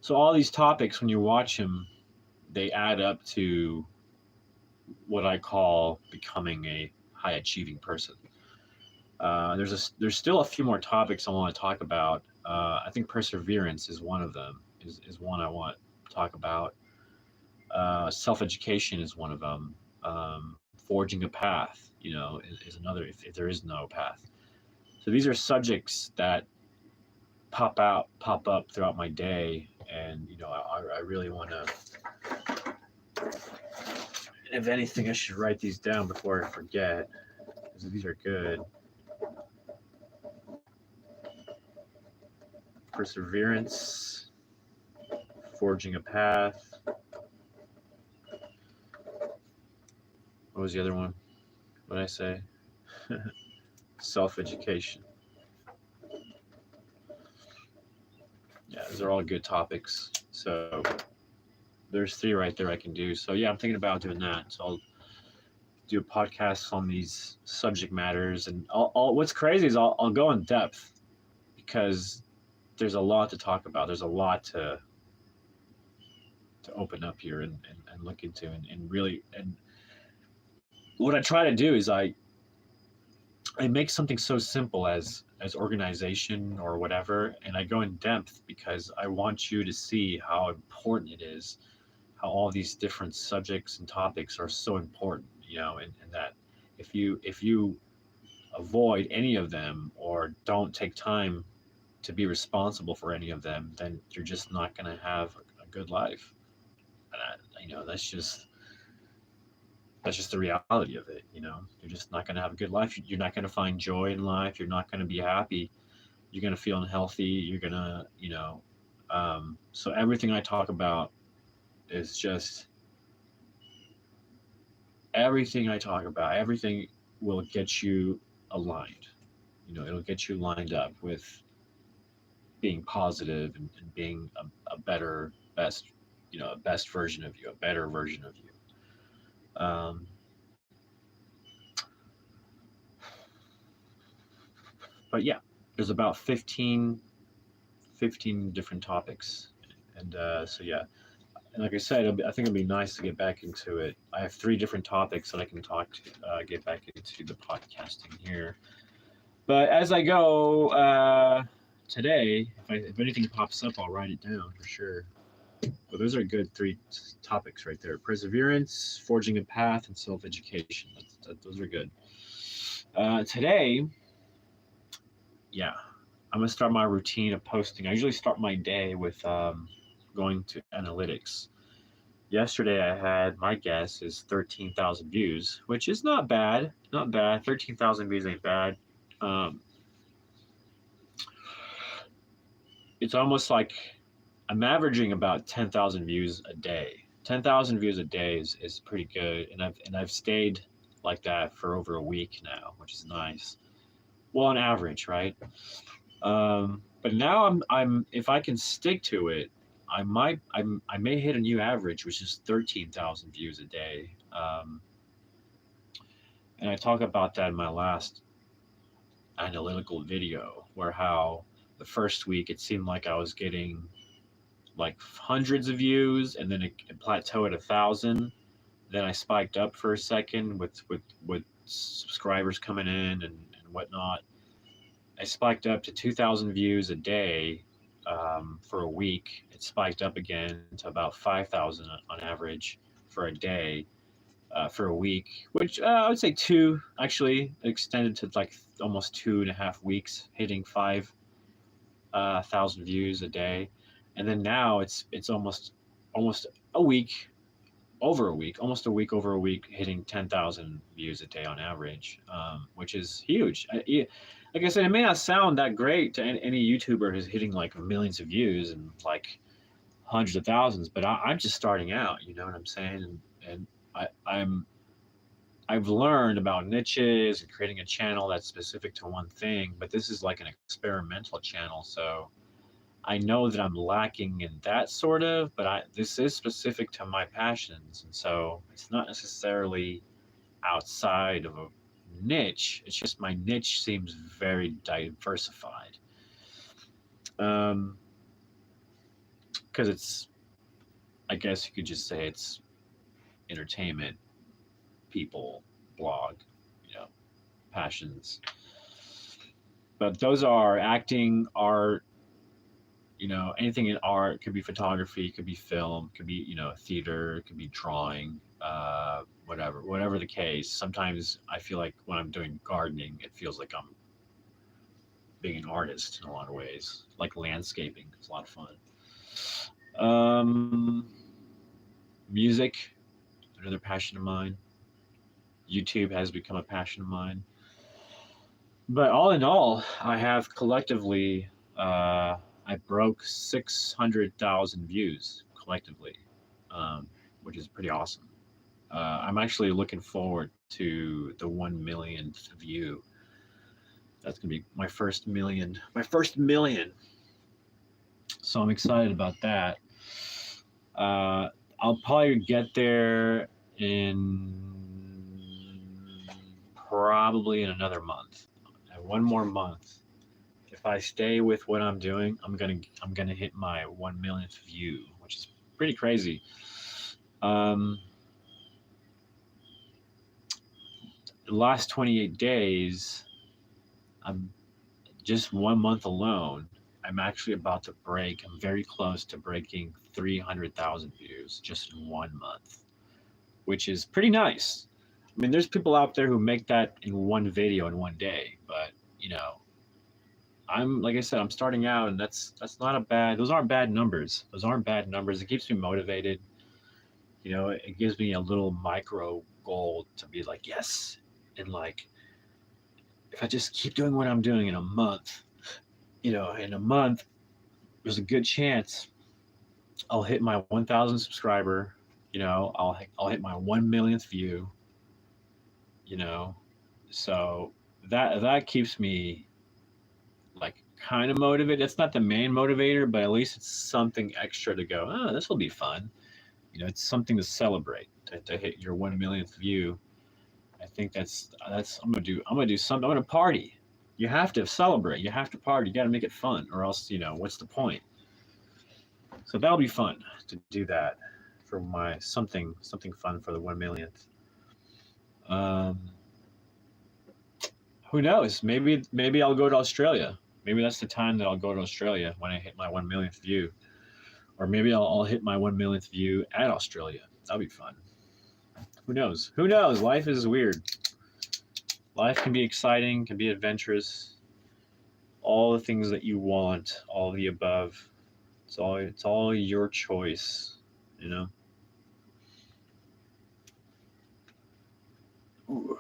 So all these topics, when you watch them, they add up to what I call becoming a high achieving person. There's still a few more topics I want to talk about. I think perseverance is one of them. Is one I want to talk about. Self education is one of them. Forging a path, is another. If there is no path, so these are subjects that pop up throughout my day, and I really want to. If anything, I should write these down before I forget, because these are good. Perseverance, forging a path. What was the other one? What did I say? Self education. Yeah, those are all good topics. So there's three right there I can do. So yeah, I'm thinking about doing that. So I'll do a podcast on these subject matters, and what's crazy is I'll go in depth because there's a lot to talk about. There's a lot to open up here and look into and really and what I try to do is I make something so simple as organization or whatever, and I go in depth because I want you to see how important it is, how all these different subjects and topics are so important, and that if you avoid any of them or don't take time to be responsible for any of them, then you're just not going to have a good life. And that's just the reality of it. You're just not going to have a good life. You're not going to find joy in life. You're not going to be happy. You're going to feel unhealthy. You're going to, so everything I talk about is just everything I talk about, everything will get you aligned. It'll get you lined up with being positive and being a better, best, a best version of you, a better version of you. But yeah, there's about 15 different topics. And so, yeah, and like I said, I think it'd be nice to get back into it. I have three different topics that I can get back into the podcasting here. But as I go today, if anything pops up, I'll write it down for sure. But those are good three topics right there: perseverance, forging a path, and self-education. Those are good. Today, yeah, I'm gonna start my routine of posting. I usually start my day with going to analytics. Yesterday, I had my guess is 13,000 views, which is not bad. Not bad. 13,000 views ain't bad. Um, it's almost like I'm averaging about 10,000 views a day. 10,000 views a day is pretty good, and I've stayed like that for over a week now, which is nice. Well, on average, right? But now I'm if I can stick to it, I may hit a new average, which is 13,000 views a day. And I talk about that in my last analytical video, where how the first week it seemed like I was getting like hundreds of views, and then it plateaued at 1,000. Then I spiked up for a second with subscribers coming in and whatnot. I spiked up to 2,000 views a day for a week. It spiked up again to about 5,000 on average for a day for a week, which I would say two actually extended to like almost 2.5 weeks, hitting 5,000 views a day, and then now it's almost a week over a week, almost a week over a week, hitting 10,000 views a day on average, which is huge. Like I said, it may not sound that great to any YouTuber who's hitting like millions of views and like hundreds of thousands, but I'm just starting out. You know what I'm saying? And I'm I've learned about niches and creating a channel that's specific to one thing, but this is like an experimental channel, so I know that I'm lacking in that sort of, but this is specific to my passions, and so it's not necessarily outside of a niche. It's just my niche seems very diversified. Because I guess you could just say it's entertainment, people, blog, you know, passions. But those are acting, art, anything in art. Could be photography, could be film, could be, theater, could be drawing, whatever the case. Sometimes I feel like when I'm doing gardening, it feels like I'm being an artist in a lot of ways, like landscaping. It's a lot of fun. Music, another passion of mine. YouTube has become a passion of mine. But all in all, I have collectively, I broke 600,000 views collectively, which is pretty awesome. I'm actually looking forward to the 1 millionth view. That's gonna be my first million. My first million. So I'm excited about that. I'll probably get there in probably in another month. And one more month. If I stay with what I'm doing, I'm gonna hit my 1 millionth view, which is pretty crazy. Um, the last 28 days, I'm just 1 month alone. I'm actually about to break. I'm very close to breaking 300,000 views just in 1 month, which is pretty nice. I mean, there's people out there who make that in one video in one day, but you know, I'm like I said, I'm starting out, and that's not a bad. Those aren't bad numbers. Those aren't bad numbers. It keeps me motivated. You know, it gives me a little micro goal to be like, yes, and like if I just keep doing what I'm doing in a month, in a month, there's a good chance I'll hit my 1,000 subscriber. I'll hit my 1 millionth view. You know, so that keeps me like kind of motivated. It's not the main motivator, but at least it's something extra to go. Oh, this will be fun. It's something to celebrate to hit your 1 millionth view. I think that's I'm gonna do something. I'm gonna party. You have to celebrate. You have to party. You got to make it fun, or else what's the point? So that'll be fun to do that for my something fun for the 1 millionth. Um, who knows? Maybe I'll go to Australia. Maybe that's the time that I'll go to Australia when I hit my 1 millionth view, or maybe I'll hit my 1 millionth view at Australia. That'll be fun. Who knows? Who knows? Life is weird. Life can be exciting, can be adventurous. All the things that you want, all the above. It's all your choice, you know. Ooh,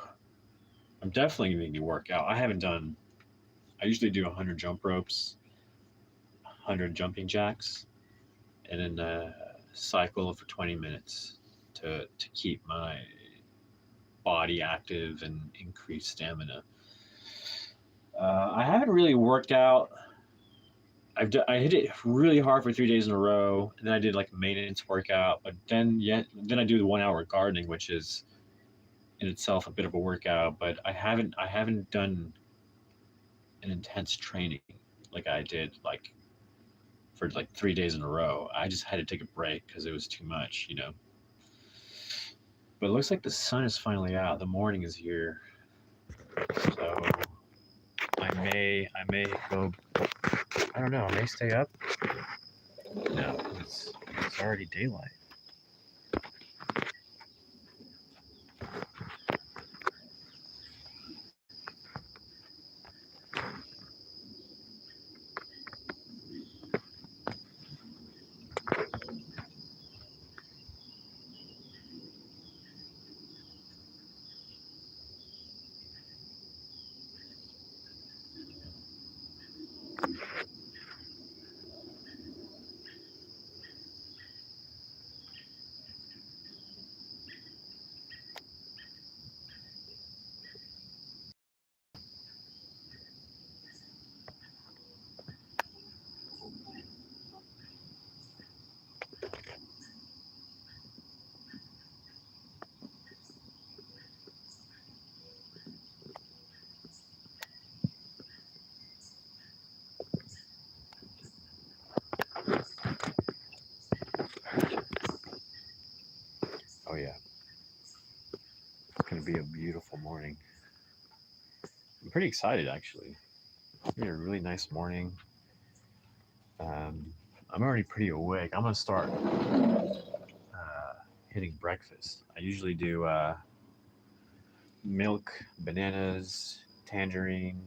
I'm definitely going to work out. I haven't done. I usually do 100 jump ropes, 100 jumping jacks, and then cycle for 20 minutes to keep my body active and increase stamina. I haven't really worked out. I hit it really hard for 3 days in a row, and then I did like a maintenance workout. But then I do the 1 hour gardening, which is in itself a bit of a workout. But I haven't done an intense training like I did like for like 3 days in a row. I just had to take a break because it was too much. But it looks like the sun is finally out. The morning is here, so I may go. I don't know. I may stay up. No, it's already daylight. Oh yeah, it's gonna be a beautiful morning. I'm pretty excited actually. It's gonna be a really nice morning. Um, I'm already pretty awake. I'm gonna start hitting breakfast. I usually do milk, bananas, tangerine.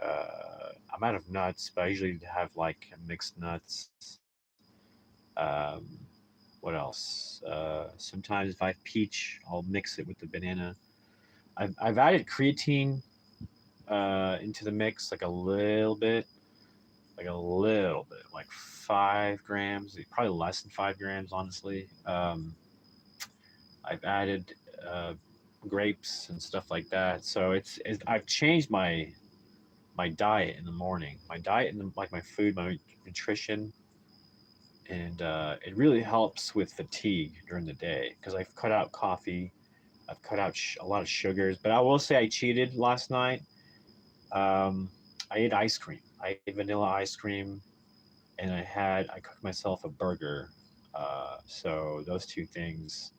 I'm out of nuts, but I usually have like mixed nuts. Um, what else? Sometimes if I have peach, I'll mix it with the banana. I've added creatine into the mix like 5 grams, probably less than 5 grams, honestly. I've added uh, grapes and stuff like that. So I've changed my diet in the morning. My diet and like my food, my nutrition. and it really helps with fatigue during the day because I've cut out coffee. I've cut out a lot of sugars, but I will say I cheated last night. Um, I ate ice cream. I ate vanilla ice cream, and I cooked myself a burger. So those two things.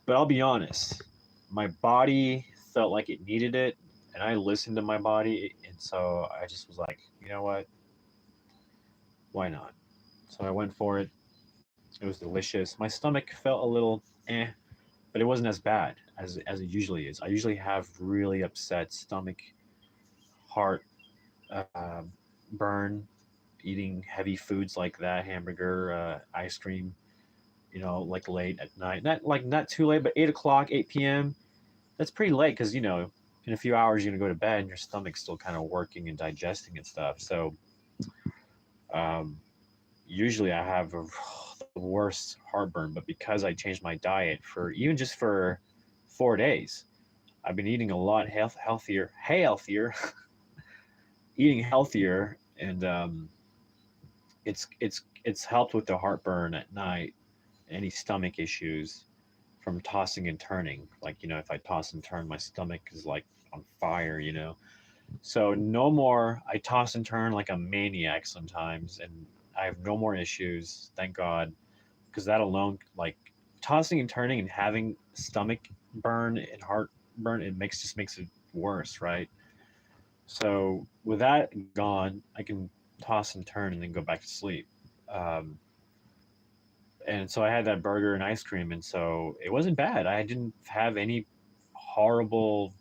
But I'll be honest, my body felt like it needed it, and I listened to my body, and so I just was like, you know what, why not? So I went for it. It was delicious. My stomach felt a little but it wasn't as bad as it usually is. I usually have really upset stomach, heart burn, eating heavy foods like that, hamburger, ice cream. Like late at night. Not too late, but 8 o'clock, 8 p.m. That's pretty late because in a few hours you're gonna go to bed and your stomach's still kind of working and digesting and stuff. So um, usually I have the worst heartburn, but because I changed my diet for even just for 4 days, I've been eating a lot healthier, eating healthier, and it's helped with the heartburn at night, any stomach issues from tossing and turning. Like if I toss and turn, my stomach is like on fire. So no more. I toss and turn like a maniac sometimes, and I have no more issues. Thank God, because that alone, like tossing and turning and having stomach burn and heart burn, just makes it worse, right? So with that gone, I can toss and turn and then go back to sleep. Um, and so I had that burger and ice cream, and so it wasn't bad. I didn't have any horrible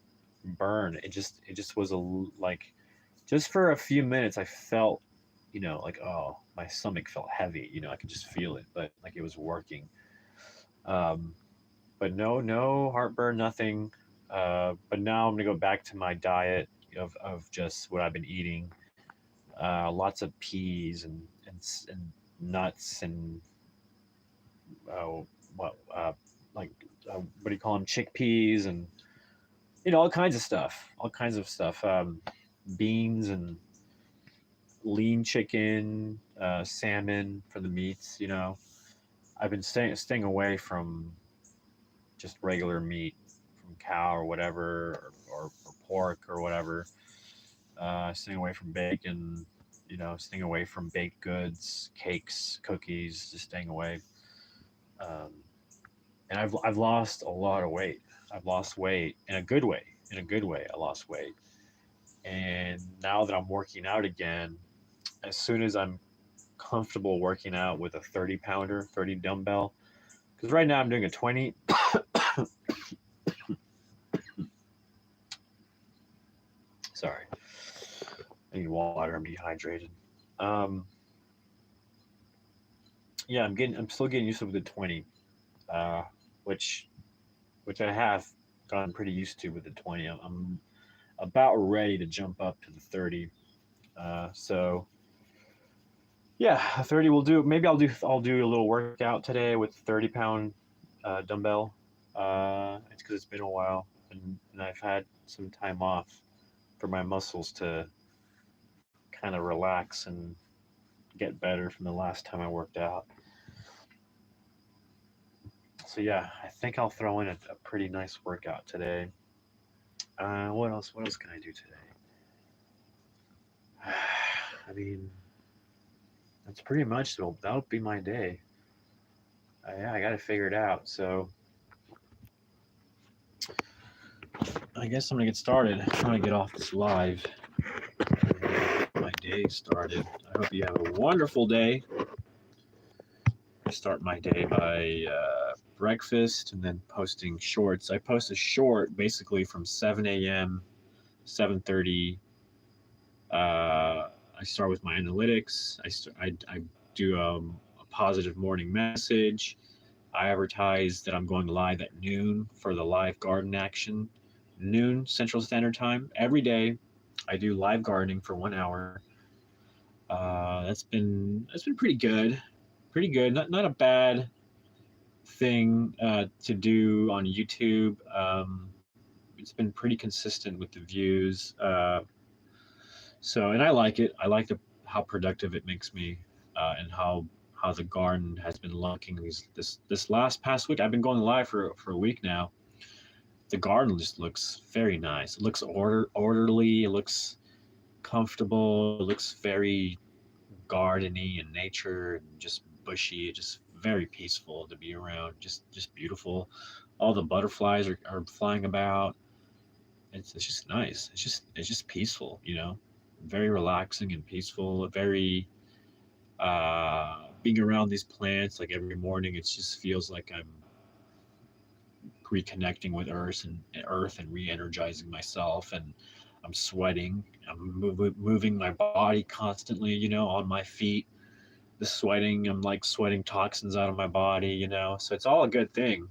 burn. It just was like just for a few minutes I felt like, oh, my stomach felt heavy. I could just feel it, but like it was working. Um, but no heartburn, nothing. But now I'm gonna go back to my diet of just what I've been eating. Lots of peas and nuts and uh, what like what do you call them, chickpeas, and all kinds of stuff, beans and lean chicken, salmon for the meats. I've been staying away from just regular meat from cow or whatever, or pork or whatever. Staying away from bacon, staying away from baked goods, cakes, cookies, just staying away. Um, and I've lost a lot of weight. I've lost weight in a good way. In a good way, I lost weight. And now that I'm working out again, as soon as I'm comfortable working out with a 30 pounder, 30 dumbbell, because right now I'm doing a 20. Sorry, I need water. I'm dehydrated. Um, yeah, I'm still getting used to the 20, uh, which I have gotten pretty used to with the 20. I'm about ready to jump up to the 30. So yeah, 30 will do. Maybe I'll do a little workout today with 30-pound dumbbell. It's because it's been a while, and I've had some time off for my muscles to kind of relax and get better from the last time I worked out. So yeah, I think I'll throw in a pretty nice workout today. What else? What else can I do today? I mean, that's pretty much that'll be my day. Yeah, I got to figure it out. So I guess I'm gonna get started. I'm gonna get off this live. Get my day started. I hope you have a wonderful day. I start my day by breakfast and then posting shorts. I post a short basically from 7 a.m., 7:30. I start with my analytics. I do a positive morning message. I advertise that I'm going live at noon for the live garden action, noon Central Standard Time every day. I do live gardening for 1 hour. That's been pretty good, pretty good. Not a bad thing to do on YouTube. It's been pretty consistent with the views. And I like it. I like how productive it makes me. and how the garden has been looking this last past week. I've been going live for a week now. The garden just looks very nice. It looks orderly. It looks comfortable. It looks very gardeny and nature and just bushy. Just very peaceful to be around. Just beautiful. All the butterflies are flying about. It's just nice. It's just peaceful. Very relaxing and peaceful. Very being around these plants like every morning. It just feels like I'm reconnecting with earth and re-energizing myself, and I'm sweating. I'm moving my body constantly, on my feet. The sweating, I'm like sweating toxins out of my body, so it's all a good thing.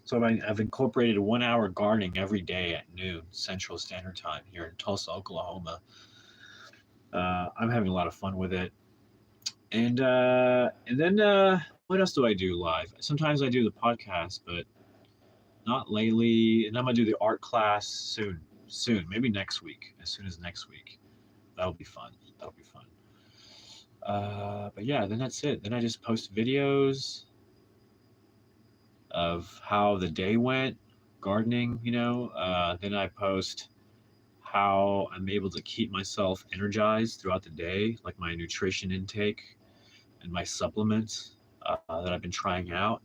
So I've incorporated 1 hour gardening every day at noon Central Standard Time here in Tulsa, Oklahoma. I'm having a lot of fun with it. And then what else do I do live? Sometimes I do the podcast, but not lately. And I'm gonna do the art class soon, maybe next week. As soon as next week, that'll be fun. That'll be fun. But yeah, then that's it. Then I just post videos of how the day went gardening. Then I post how I'm able to keep myself energized throughout the day, like my nutrition intake and my supplements that I've been trying out.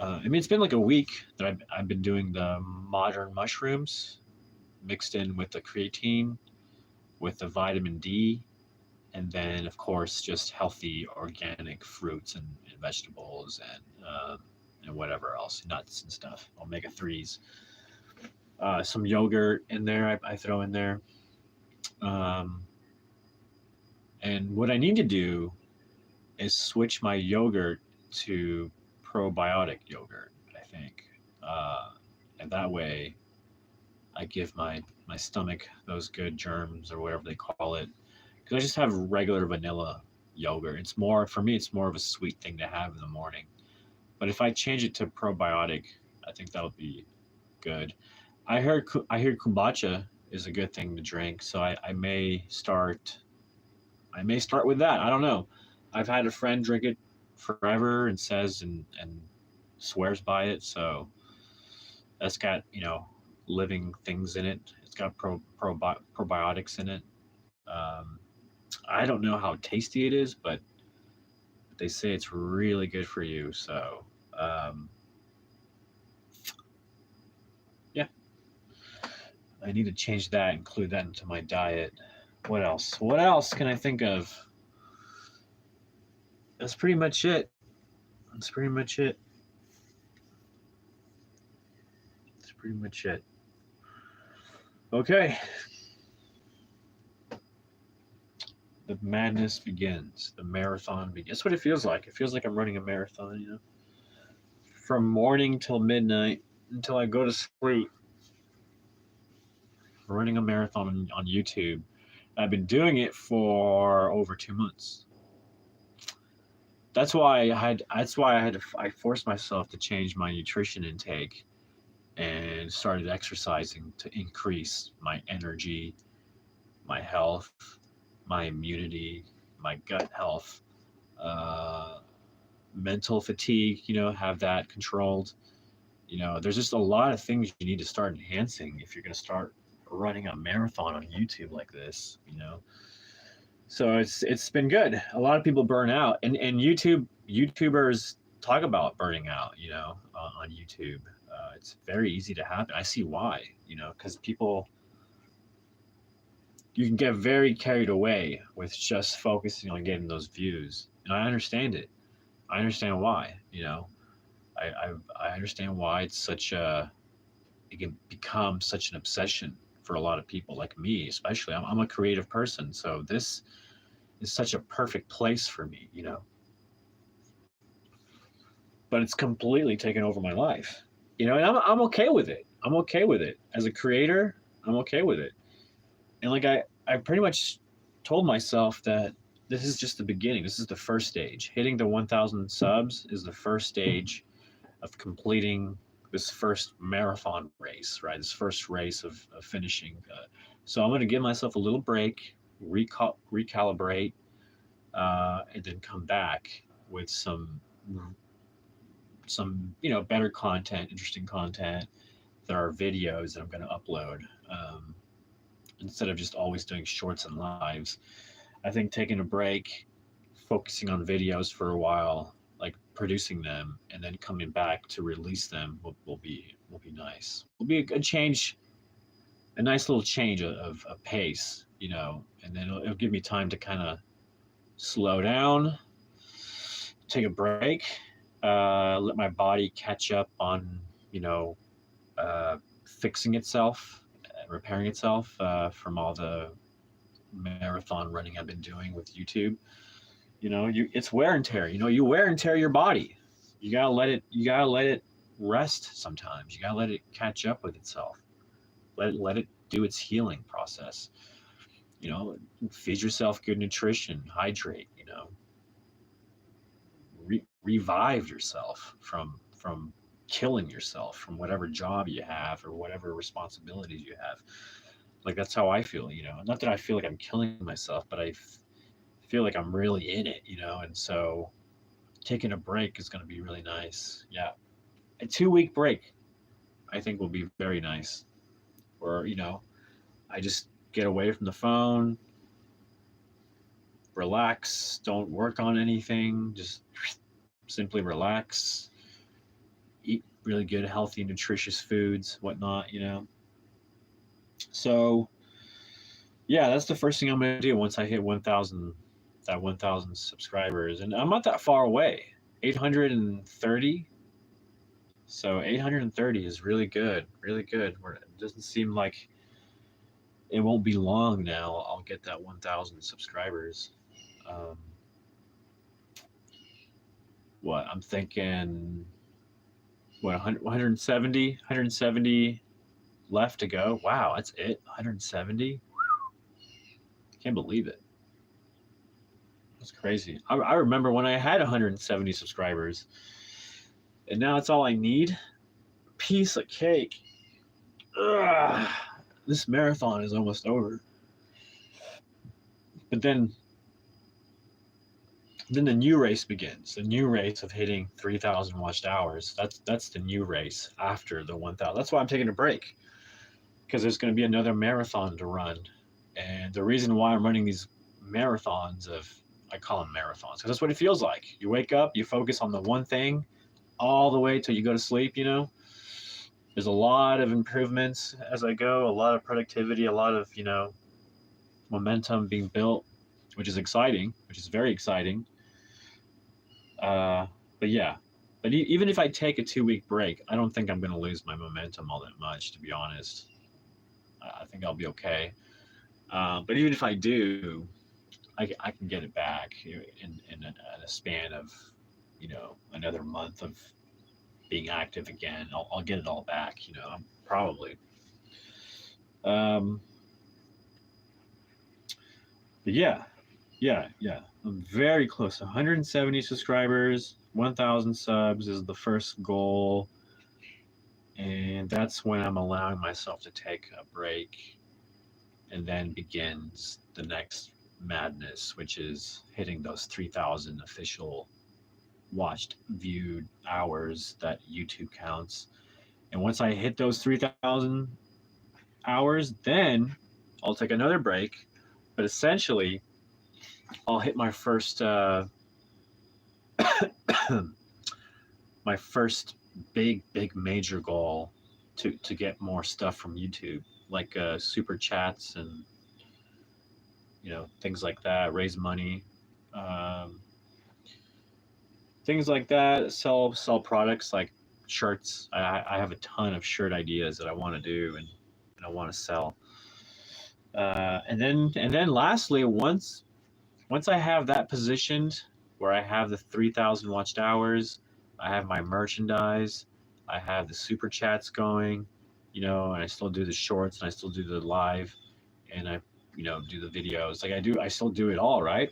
It's been like a week that I've been doing the modern mushrooms mixed in with the creatine, with the vitamin D, and then of course just healthy organic fruits and vegetables and whatever else, nuts and stuff, omega 3s. Some yogurt in there, I throw in there. Um, and what I need to do is switch my yogurt to probiotic yogurt, I think. And that way I give my stomach those good germs or whatever they call it. Because I just have regular vanilla yogurt. For me, it's more of a sweet thing to have in the morning. But if I change it to probiotic, I think that'll be good. I hear kombucha is a good thing to drink, so I may start with that. I don't know. I've had a friend drink it forever and says and swears by it. So that's got living things in it. It's got probiotics in it. Um, I don't know how tasty it is, but they say it's really good for you. So yeah, I need to change that, include that into my diet. What else? What else can I think of? That's pretty much it. That's pretty much it. That's pretty much it. Okay. The madness begins. The marathon begins. That's what it feels like. It feels like I'm running a marathon, From morning till midnight until I go to sleep. Running a marathon on YouTube. I've been doing it for over 2 months. That's why I forced myself to change my nutrition intake and started exercising to increase my energy, my health, my immunity, my gut health, mental fatigue, have that controlled. There's just a lot of things you need to start enhancing if you're going to start running a marathon on YouTube like this. So it's been good. A lot of people burn out, and YouTubers talk about burning out, on YouTube. It's very easy to happen. I see why, because you can get very carried away with just focusing on getting those views, and I understand it. I understand why. I understand why it can become such an obsession for a lot of people like me, especially. I'm a creative person, so this is such a perfect place for me, But it's completely taken over my life, and I'm okay with it. I'm okay with it as a creator. I'm okay with it, and like I pretty much told myself that this is just the beginning. This is the first stage. Hitting the 1,000 subs is the first stage of completing this first marathon race, right? This first race of finishing. So I'm going to give myself a little break, recalibrate, and then come back with some better content, interesting content. There are videos that I'm going to upload, instead of just always doing shorts and lives. I think taking a break, focusing on videos for a while, like producing them, and then coming back to release them will be nice. Will be a good change, a nice little change of pace, and then it'll give me time to kind of slow down, take a break, let my body catch up on, you know, uh, fixing itself, repairing itself, from all the marathon running I've been doing with YouTube. It's wear and tear. You wear and tear your body. You gotta let it rest sometimes. You gotta let it catch up with itself. Let it do its healing process. You know, feed yourself good nutrition, hydrate. Revive yourself from killing yourself from whatever job you have or whatever responsibilities you have. Like that's how I feel. Not that I feel like I'm killing myself, but I feel like I'm really in it. And so taking a break is going to be really nice. Yeah, a 2 week break I think will be very nice. Or I just get away from the phone, relax, don't work on anything, just simply relax, eat really good, healthy, nutritious foods, whatnot. So yeah, that's the first thing I'm gonna do once I hit 1,000, that 1,000 subscribers, and I'm not that far away. 830. So 830 is really good, really good. It doesn't seem like it won't be long now. I'll get that 1,000 subscribers. Um, what I'm thinking, what 170 left to go. Wow, that's it. 170. Can't believe it. That's crazy. I remember when I had 170 subscribers, and now it's all I need. Piece of cake. Ugh, this marathon is almost over. But then the new race begins. The new race of hitting 3,000 watched hours. That's the new race after the 1,000. That's why I'm taking a break, because there's going to be another marathon to run. And the reason why I'm running these marathons I call them marathons because that's what it feels like. You wake up, you focus on the one thing all the way till you go to sleep. There's a lot of improvements as I go, a lot of productivity, a lot of momentum being built, which is exciting, which is very exciting. But yeah, but even if I take a 2 week break, I don't think I'm going to lose my momentum all that much, to be honest. I think I'll be okay. But even if I do, I can get it back in a span of another month of being active again. I'll get it all back. Probably. Um, but yeah. I'm very close. 170 subscribers, 1,000 subs is the first goal, and that's when I'm allowing myself to take a break, and then begins the next madness, which is hitting those 3,000 official watched, viewed hours that YouTube counts. And once I hit those 3,000 hours, then I'll take another break. But essentially, I'll hit my first my first big major goal to get more stuff from YouTube, like super chats and things like that, raise money, um, things like that, sell products like shirts. I have a ton of shirt ideas that I want to do and I want to sell. And then lastly, once I have that positioned, where I have the 3,000 watched hours, I have my merchandise, I have the super chats going, and I still do the shorts and I still do the live, and I do the videos. Like I still do it all, right?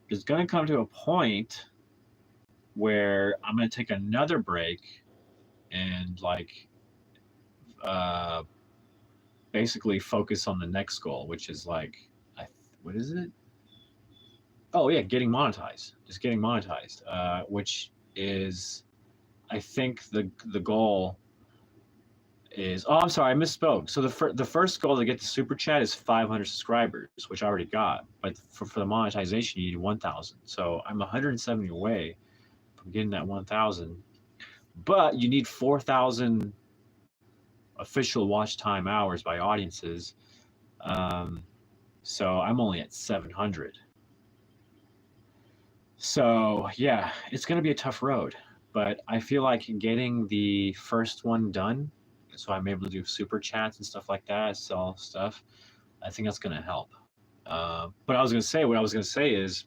It's going to come to a point where I'm going to take another break and uh, basically focus on the next goal, which is what is it? Oh yeah, getting monetized, just getting monetized, which is, I think the goal is. Oh, I'm sorry, I misspoke. So the first goal to get the super chat is 500 subscribers, which I already got. But for the monetization, you need 1,000. So I'm 170 away from getting that 1,000. But you need 4,000 official watch time hours by audiences. So I'm only at 700. So yeah, it's going to be a tough road, but I feel like getting the first one done, so I'm able to do super chats and stuff like that, sell stuff. I think that's going to help. But what I was going to say is,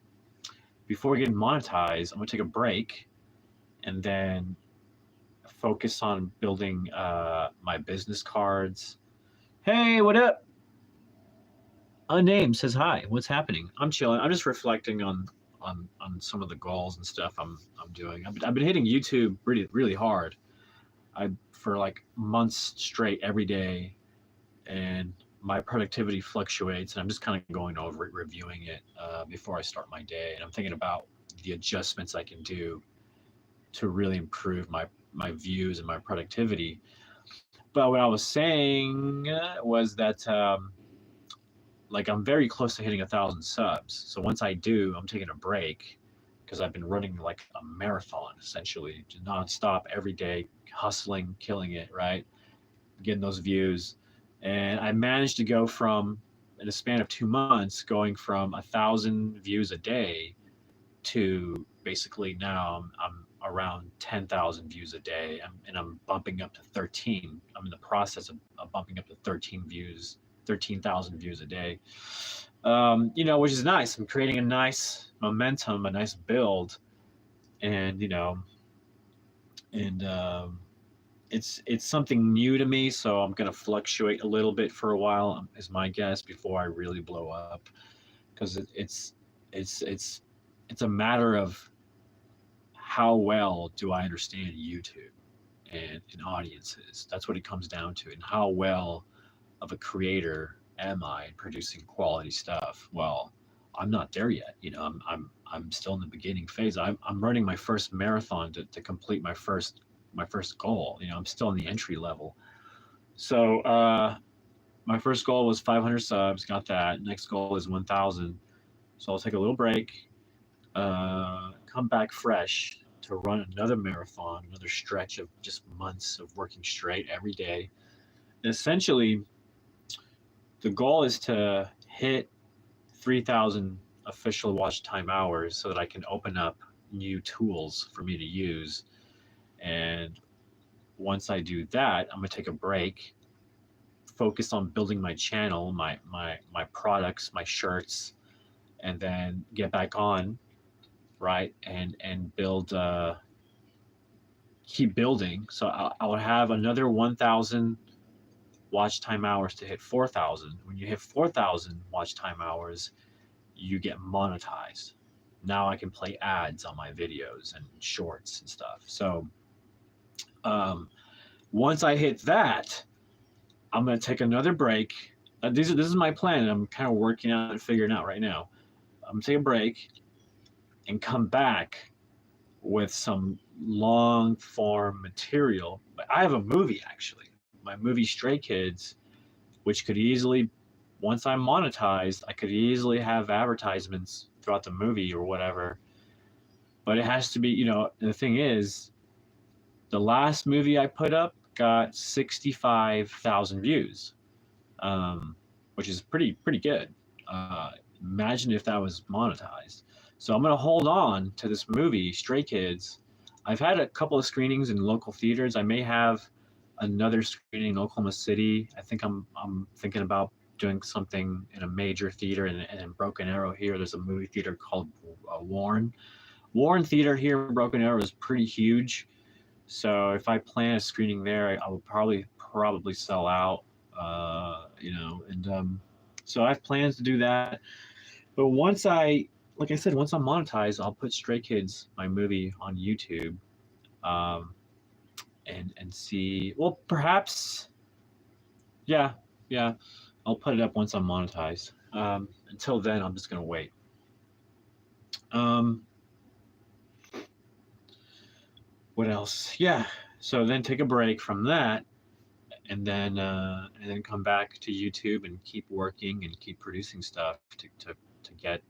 before getting monetized, I'm going to take a break, and then focus on building my business cards. Hey, what up? Unnamed says hi. What's happening? I'm chilling. I'm just reflecting on some of the goals and stuff I'm doing. I've been hitting YouTube really hard. For like months straight every day, and my productivity fluctuates, and I'm just kind of going over it, reviewing it before I start my day, and I'm thinking about the adjustments I can do to really improve my views and my productivity. But what I was saying was that like I'm very close to hitting 1,000 subs. So once I do, I'm taking a break because I've been running like a marathon essentially, nonstop every day, hustling, killing it, right? Getting those views. And I managed to go from, in a span of 2 months, going from 1,000 views a day to basically now I'm around 10,000 views a day, and I'm bumping up to 13. I'm in the process of bumping up to 13,000 views a day. Which is nice. I'm creating a nice momentum, a nice build, and it's something new to me, so I'm gonna fluctuate a little bit for a while, is my guess, before I really blow up, because it's a matter of how well do I understand YouTube and audiences. That's what it comes down to, and how well of a creator am I in producing quality stuff. Well, I'm not there yet. I'm still in the beginning phase. I'm running my first marathon to complete my first goal. I'm still in the entry level. So my first goal was 500 subs. Got that. Next goal is 1,000. So I'll take a little break. Come back fresh to run another marathon, another stretch of just months of working straight every day. And essentially, the goal is to hit 3,000 official watch time hours so that I can open up new tools for me to use. And once I do that, I'm gonna take a break, focus on building my channel, my products, my shirts, and then get back on, right, and build, keep building. So I would have another 1,000 watch time hours to hit 4,000. When you hit 4,000 watch time hours, you get monetized. Now I can play ads on my videos and shorts and stuff. So once I hit that, I'm going to take another break. This is my plan, and I'm kind of working out and figuring out right now. I'm going to take a break and come back with some long form material. I have a movie, actually. My movie Stray Kids, which could easily, once I'm monetized, I could easily have advertisements throughout the movie or whatever. But it has to be, the thing is, the last movie I put up got 65,000 views, which is pretty good. Imagine if that was monetized. So I'm going to hold on to this movie, Stray Kids. I've had a couple of screenings in local theaters. I may have another screening in Oklahoma City. I think I'm thinking about doing something in a major theater in Broken Arrow here. There's a movie theater called Warren Theater here in Broken Arrow is pretty huge. So if I plan a screening there, I will probably sell out, so I have plans to do that. But once like I said, once I'm monetized, I'll put Stray Kids, my movie, on YouTube, and see. Well, perhaps, yeah, I'll put it up once I'm monetized. Until then, I'm just gonna wait. What else? Yeah. So then take a break from that, and then come back to YouTube and keep working and keep producing stuff to get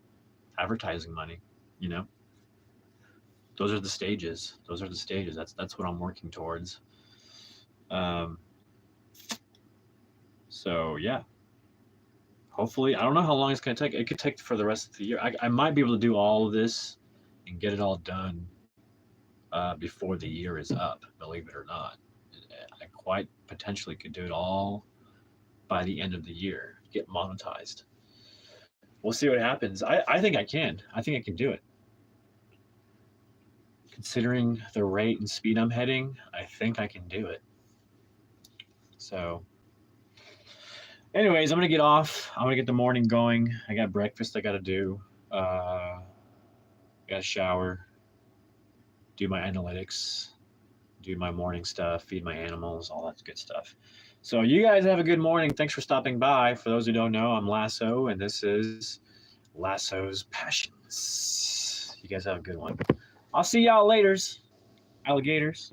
advertising money. You know, those are the stages. Those are the stages. That's what I'm working towards. Um, so yeah, hopefully, I don't know how long it's gonna take. It could take for the rest of the year. I might be able to do all of this and get it all done before the year is up. Believe it or not, I quite potentially could do it all by the end of the year. Get monetized. We'll see what happens. I think I can. I think I can do it. Considering the rate and speed I'm heading, I think I can do it. So, anyways, I'm gonna get off. I'm gonna get the morning going. I got breakfast I gotta do. Gotta shower, do my analytics, do my morning stuff, feed my animals, all that good stuff. So you guys have a good morning. Thanks for stopping by. For those who don't know, I'm Lasso, and this is Lasso's Passions. You guys have a good one. I'll see y'all laters, alligators.